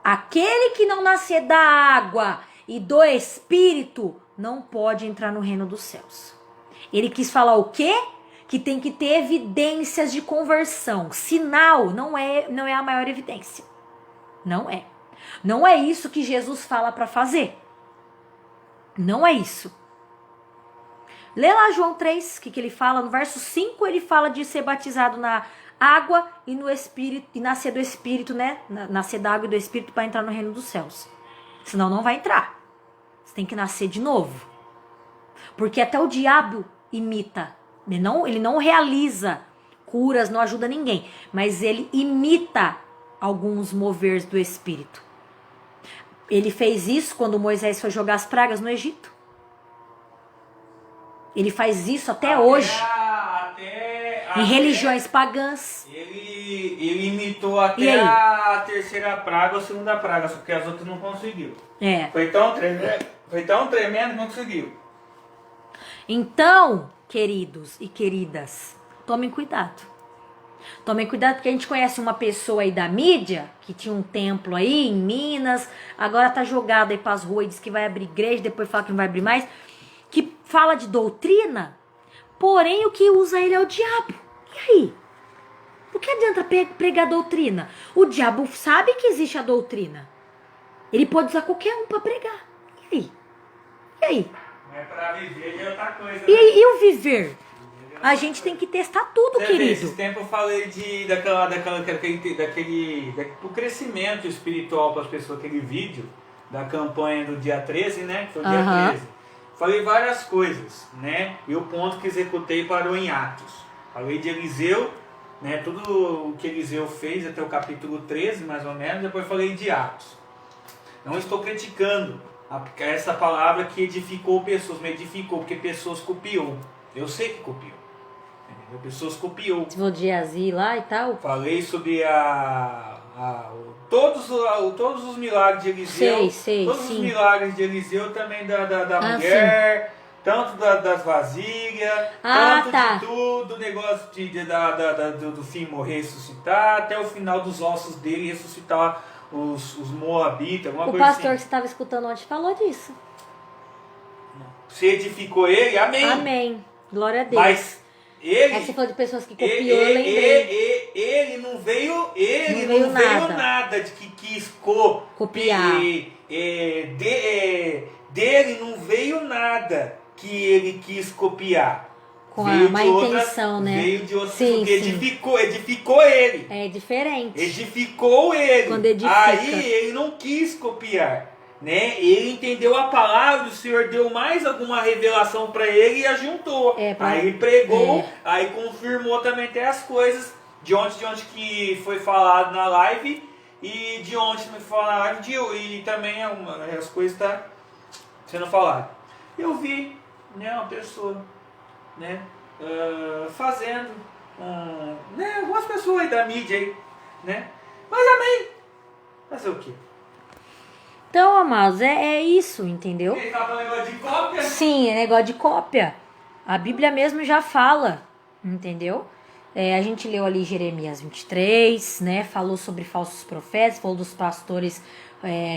aquele que não nascer da água e do Espírito não pode entrar no reino dos céus. Ele quis falar o quê? Que tem que ter evidências de conversão. Sinal não é a maior evidência. Não é. Não é isso que Jesus fala para fazer. Não é isso. Lê lá João 3, que ele fala, no verso 5 ele fala de ser batizado na água e no Espírito, e nascer do Espírito, né? Nascer da água e do Espírito para entrar no reino dos céus. Senão não vai entrar. Você tem que nascer de novo. Porque até o diabo imita. Ele não realiza curas, não ajuda ninguém. Mas ele imita alguns moveres do Espírito. Ele fez isso quando Moisés foi jogar as pragas no Egito. Ele faz isso até hoje. Em religiões pagãs. Ele imitou até a terceira praga ou a segunda praga, só que as outras não conseguiu. Foi tão tremendo que não conseguiu. Então, queridos e queridas, tomem cuidado. Tomem cuidado porque a gente conhece uma pessoa aí da mídia, que tinha um templo aí em Minas, agora tá jogado aí pras ruas e diz que vai abrir igreja, depois fala que não vai abrir mais, que fala de doutrina, porém o que usa ele é o diabo. E aí? O que adianta pregar doutrina? O diabo sabe que existe a doutrina. Ele pode usar qualquer um para pregar. E aí? E aí? Mas para viver é outra coisa. Né? E o viver? A gente tem que testar tudo, querido. Esses tempos eu falei do crescimento espiritual para as pessoas, aquele vídeo da campanha do dia 13, né? Que foi o dia 13. Falei várias coisas, né? E o ponto que executei parou em Atos. Falei de Eliseu, né? Tudo o que Eliseu fez até o capítulo 13, mais ou menos. Depois falei de Atos. Não estou criticando essa palavra que edificou pessoas, me edificou porque pessoas copiou. Eu sei que copiou. Entendeu? Pessoas copiou. Se for de Azi lá e tal. Falei sobre todos os milagres de Eliseu. Todos os milagres de Eliseu, também da mulher, sim. Tanto das vasilhas, tanto de tudo, negócio do fim morrer e ressuscitar, até o final dos ossos dele ressuscitar os moabitas, alguma coisa assim. O pastor que você estava escutando ontem falou disso. Se edificou ele, amém. Amém. Glória a Deus. Mas ele, você falou de pessoas que copiou, eu lembrei. Ele não veio nada de que quis copiar. Dele não veio nada que ele quis copiar. Com a má intenção, né? Veio de outro, sim, edificou ele. É diferente. Edificou ele. Quando edifica. Aí ele não quis copiar. Né? Ele entendeu a palavra, o Senhor deu mais alguma revelação para ele e ajuntou. Aí ele pregou, aí confirmou também até as coisas de onde que foi falado na live e de onde foi falado na live e também as coisas estão sendo faladas. Eu vi, né, uma pessoa, né, fazendo, né, algumas pessoas aí da mídia aí, né, mas amém, fazer o quê? Então, amados, é isso, entendeu? Ele tá falando negócio de cópia? Sim, é negócio de cópia. A Bíblia mesmo já fala, entendeu? A gente leu ali Jeremias 23, né? Falou sobre falsos profetas, falou dos pastores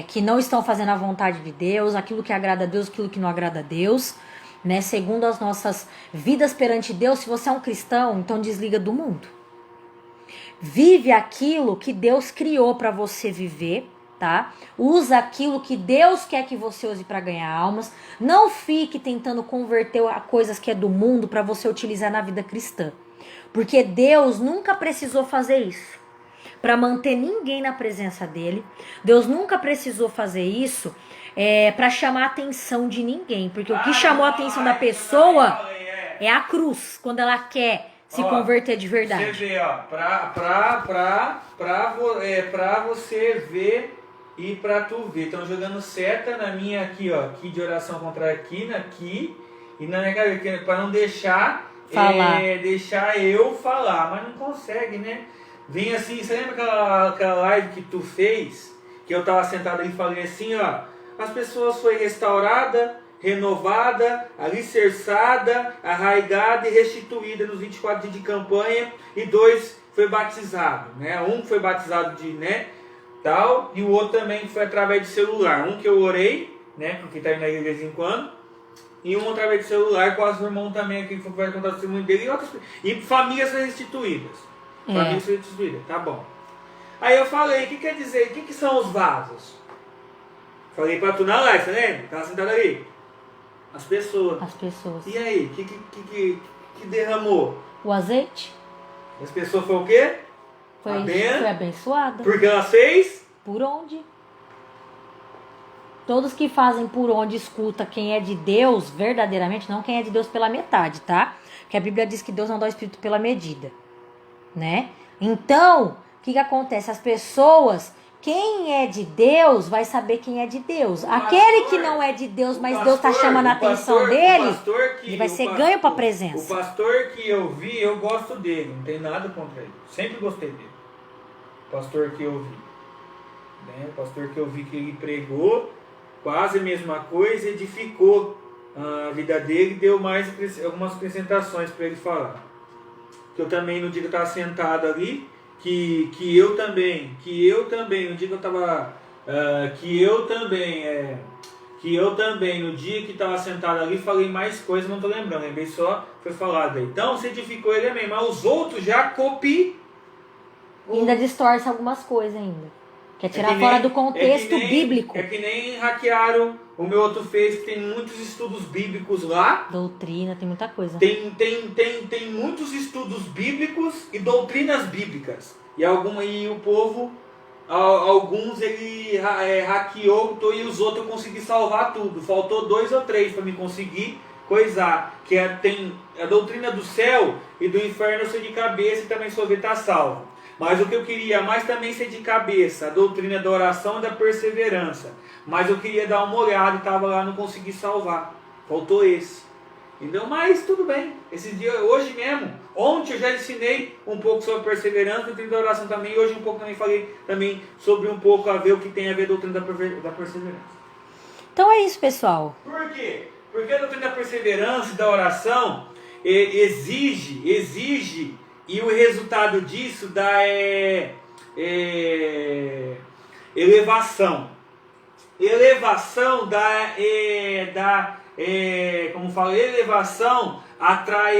que não estão fazendo a vontade de Deus, aquilo que agrada a Deus, aquilo que não agrada a Deus, né? Segundo as nossas vidas perante Deus, se você é um cristão, então desliga do mundo. Vive aquilo que Deus criou para você viver, tá? Usa aquilo que Deus quer que você use para ganhar almas. Não fique tentando converter a coisas que é do mundo para você utilizar na vida cristã. Porque Deus nunca precisou fazer isso para manter ninguém na presença dele. Deus nunca precisou fazer isso para chamar a atenção de ninguém. Porque o que chamou a atenção da pessoa é a cruz, quando ela quer se converter de verdade. Você vê, ó, pra você ver e pra tu ver. Estão jogando seta na minha aqui, ó, aqui de oração contra aqui e na minha cabeça, pra não deixar deixar eu falar, mas não consegue, né? Vem assim, você lembra aquela live que tu fez, que eu tava sentado aí e falei assim, ó, as pessoas foi restaurada, renovada, alicerçada, arraigada e restituída nos 24 dias de campanha, e 2 foi batizado, né? Um foi batizado tal, e o outro também foi através de celular. Um que eu orei, né, porque tá indo aí de vez em quando, e um através de celular com as irmãos também aqui, que vai contar o testemunho dele, e famílias restituídas. Famílias restituídas, tá bom. Aí eu falei, o que quer dizer, o que são os vasos? Falei pra tu na live, você lembra? Tava sentado ali. As pessoas. As pessoas. E aí, que derramou? O azeite? As pessoas foi o quê? Foi abençoada. Porque ela fez? Por onde? Todos que fazem por onde escuta quem é de Deus, verdadeiramente, não quem é de Deus pela metade, tá? Porque a Bíblia diz que Deus não dá o Espírito pela medida, né? Então, o que acontece? As pessoas, quem é de Deus vai saber quem é de Deus. Aquele que não é de Deus, mas Deus está chamando a atenção dele, ele vai ser ganho para a presença. O pastor que eu vi, eu gosto dele, não tem nada contra ele. Sempre gostei dele. O pastor que eu vi. Né? O pastor que eu vi que ele pregou quase a mesma coisa, edificou a vida dele e deu mais algumas acrescentações para ele falar. Que eu também, no dia que eu estava sentado ali, que eu também, no dia que eu estava, que eu também, no dia que estava sentado ali, falei mais coisas, não estou lembrando, lembrei só, foi falado aí. Então, você edificou ele também, mas os outros já copiam. Ainda distorce algumas coisas ainda. Quer tirar fora do contexto bíblico. É que nem hackearam o meu outro Face, que tem muitos estudos bíblicos lá. Doutrina, tem muita coisa. Tem muitos estudos bíblicos e doutrinas bíblicas. E o povo, alguns ele hackeou e os outros eu consegui salvar tudo. Faltou 2 ou 3 para me conseguir coisar. Que tem a doutrina do céu e do inferno, eu sou de cabeça e também sou ver tá salvo. Mas o que eu queria mais também ser de cabeça, a doutrina da oração e da perseverança. Mas eu queria dar uma olhada e estava lá, não consegui salvar. Faltou esse. Entendeu? Mas tudo bem. Esses dias, hoje mesmo, ontem eu já ensinei um pouco sobre a perseverança, a doutrina da oração também. E hoje um pouco também falei também sobre um pouco a ver o que tem a ver a doutrina da perseverança. Então é isso, pessoal. Por quê? Porque a doutrina da perseverança e da oração exige e o resultado disso dá elevação. Elevação elevação atrai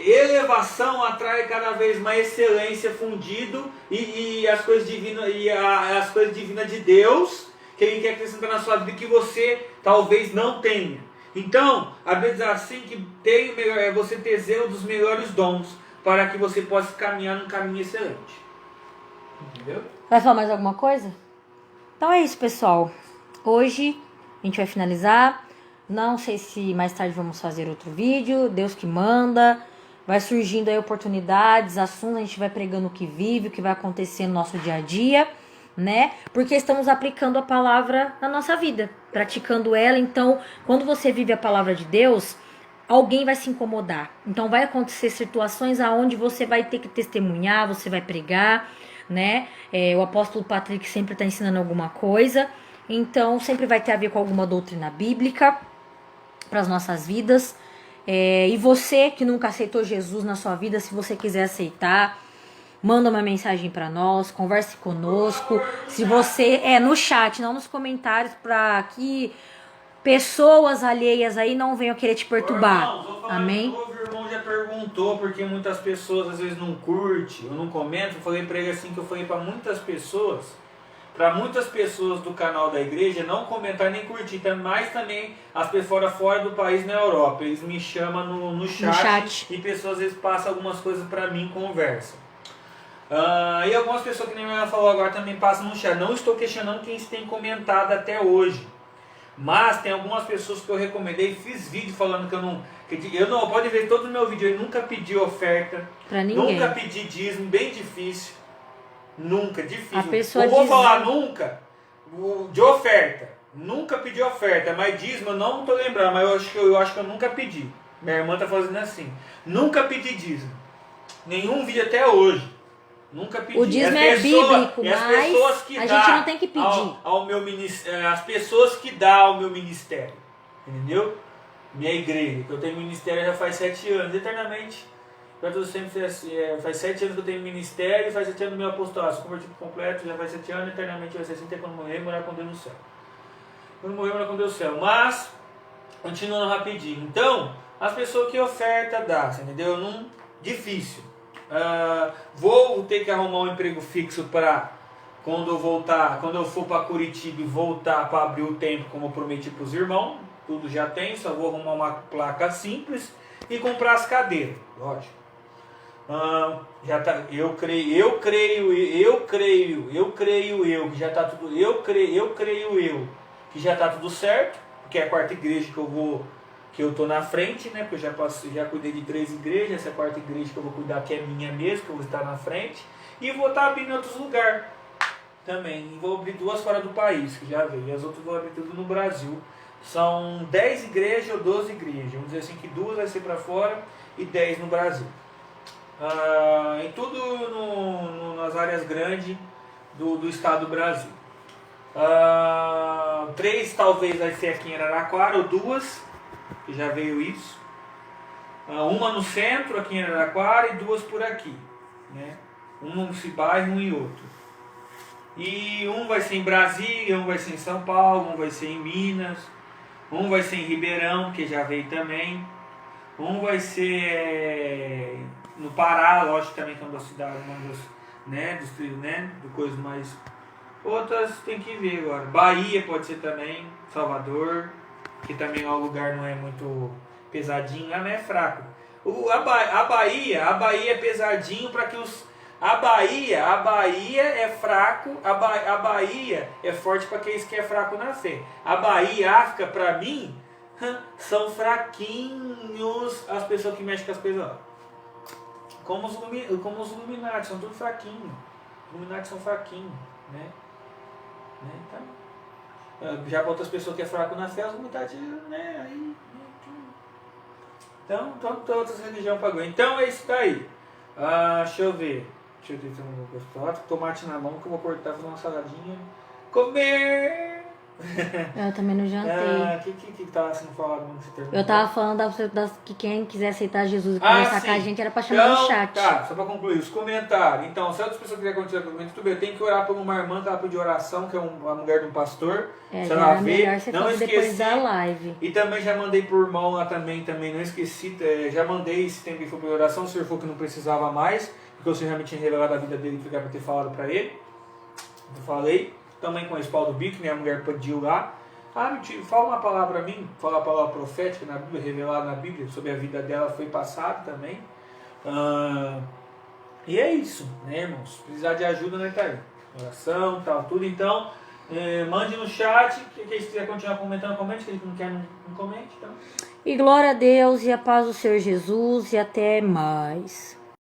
elevação atrai cada vez mais excelência fundido e as coisas divinas de Deus que Ele quer acrescentar na sua vida que você talvez não tenha. Então, a Bíblia diz assim que você ter zelo dos melhores dons para que você possa caminhar num caminho excelente. Entendeu? Vai falar mais alguma coisa? Então é isso, pessoal. Hoje a gente vai finalizar. Não sei se mais tarde vamos fazer outro vídeo. Deus que manda. Vai surgindo aí oportunidades, assuntos. A gente vai pregando o que vive, o que vai acontecer no nosso dia a dia, né? Porque estamos aplicando a palavra na nossa vida, praticando ela. Então, quando você vive a palavra de Deus, alguém vai se incomodar. Então, vai acontecer situações aonde você vai ter que testemunhar, você vai pregar, né? O apóstolo Patrick sempre está ensinando alguma coisa. Então, sempre vai ter a ver com alguma doutrina bíblica para as nossas vidas. E você que nunca aceitou Jesus na sua vida, se você quiser aceitar, manda uma mensagem para nós, converse conosco. Se você no chat, não nos comentários, para que pessoas alheias aí não venham querer te perturbar. Amém? O irmão já perguntou, porque muitas pessoas às vezes não curtem ou não comentam. Eu falei para ele assim, que eu falei para muitas pessoas do canal da igreja não comentar nem curtir, mas também as pessoas fora do país, na Europa, eles me chamam no chat e pessoas às vezes passam algumas coisas para mim, conversa. E algumas pessoas, que nem ela falou agora, também passam no chat. Não estou questionando quem tem comentado até hoje, mas tem algumas pessoas que eu recomendei, fiz vídeo falando que eu não pode ver todo o meu vídeo, eu nunca pedi oferta pra ninguém, nunca pedi dízimo, bem difícil. Nunca, difícil. A pessoa não vou falar nunca de oferta. Nunca pedi oferta, mas dízimo eu não estou lembrando, mas eu acho que eu nunca pedi. Minha irmã está fazendo assim. Nunca pedi dízimo. Nenhum vídeo até hoje. Nunca pedi. O dízimo é bíblico, mas a gente não tem que pedir. As pessoas que dão ao meu ministério. Entendeu? Minha igreja, que eu tenho ministério já faz 7 anos, eternamente. para todo sempre, faz 7 anos que eu tenho ministério, faz 7 anos do meu apostolado, sou convertido completo, já faz 7 anos, eternamente vai ser assim até quando morrer, morar com Deus no céu. Quando morrer, morar com Deus no céu. Mas, continuando rapidinho. Então, as pessoas que oferta dá, entendeu? Difícil. Vou ter que arrumar um emprego fixo para quando eu voltar, quando eu for para Curitiba e voltar para abrir o templo, como eu prometi para os irmãos, tudo já tem, só vou arrumar uma placa simples e comprar as cadeiras, lógico. Já tá, eu creio que já tá tudo, eu creio que já tá tudo certo, porque é a quarta igreja que eu tô na frente, né? Porque eu já cuidei de 3 igrejas, essa é a quarta igreja que eu vou cuidar, que é minha mesmo, que eu vou estar na frente, e vou estar abrindo em outros lugares também. E vou abrir 2 fora do país, que já veio, e as outras vou abrir tudo no Brasil. São 10 igrejas ou 12 igrejas, vamos dizer assim que 2 vai ser para fora e 10 no Brasil. Em tudo nas áreas grandes do estado do Brasil. 3 talvez vai ser aqui em Araraquara, ou 2, que já veio isso. Uma no centro, aqui em Araraquara, e 2 por aqui, né? Um nesse bairro, um em outro. E um vai ser em Brasília, um vai ser em São Paulo, um vai ser em Minas, um vai ser em Ribeirão, que já veio também. Um vai ser no Pará, lógico também, que é uma das cidades, do coisa mais. Outras tem que ver agora. Bahia pode ser também, Salvador, que também o lugar não é muito pesadinho, lá não é fraco. A Bahia é pesadinho para que os. A Bahia é fraco, a Bahia é forte para aqueles que é fraco na fé. A Bahia e a África, para mim, são fraquinhos as pessoas que mexem com as coisas lá. Como os Illuminati, são tudo fraquinhos. Os Illuminati são fraquinhos, né? Já para outras pessoas que é fraco na fé, os Illuminati, né? Então, outras religiões pagou. Então é isso daí. Deixa eu ver se eu não gosto. Tomate na mão que eu vou cortar, fazer uma saladinha. Comer! Eu também não jantei. O que tava sendo falado quando você terminou? Eu tava falando que quem quiser aceitar Jesus e conversar com a gente era pra chamar no chat. Tá, só pra concluir, os comentários. Então, se outras pessoas quiserem continuar com o tudo bem, eu tenho que orar por uma irmã que ela pediu oração, que é a mulher de um pastor. Se ela ver, não esqueci. Depois da live. E também já mandei pro irmão lá também não esqueci. Já mandei esse tempo que foi por oração, o senhor falou que não precisava mais, porque o senhor realmente tinha revelado a vida dele e ficar pra ter falado pra ele. Eu falei. Também com a Espaldo Bico, minha mulher pediu lá. Fala uma palavra pra mim, fala a palavra profética na Bíblia, revelada na Bíblia, sobre a vida dela, foi passado também. E é isso, né, irmãos? Se precisar de ajuda, né, tá aí. Oração, tal, tudo. Então, mande no chat, quem quiser continuar comentando, comente, quem não quer, não comente. Então. E glória a Deus, e a paz do Senhor Jesus, e até mais.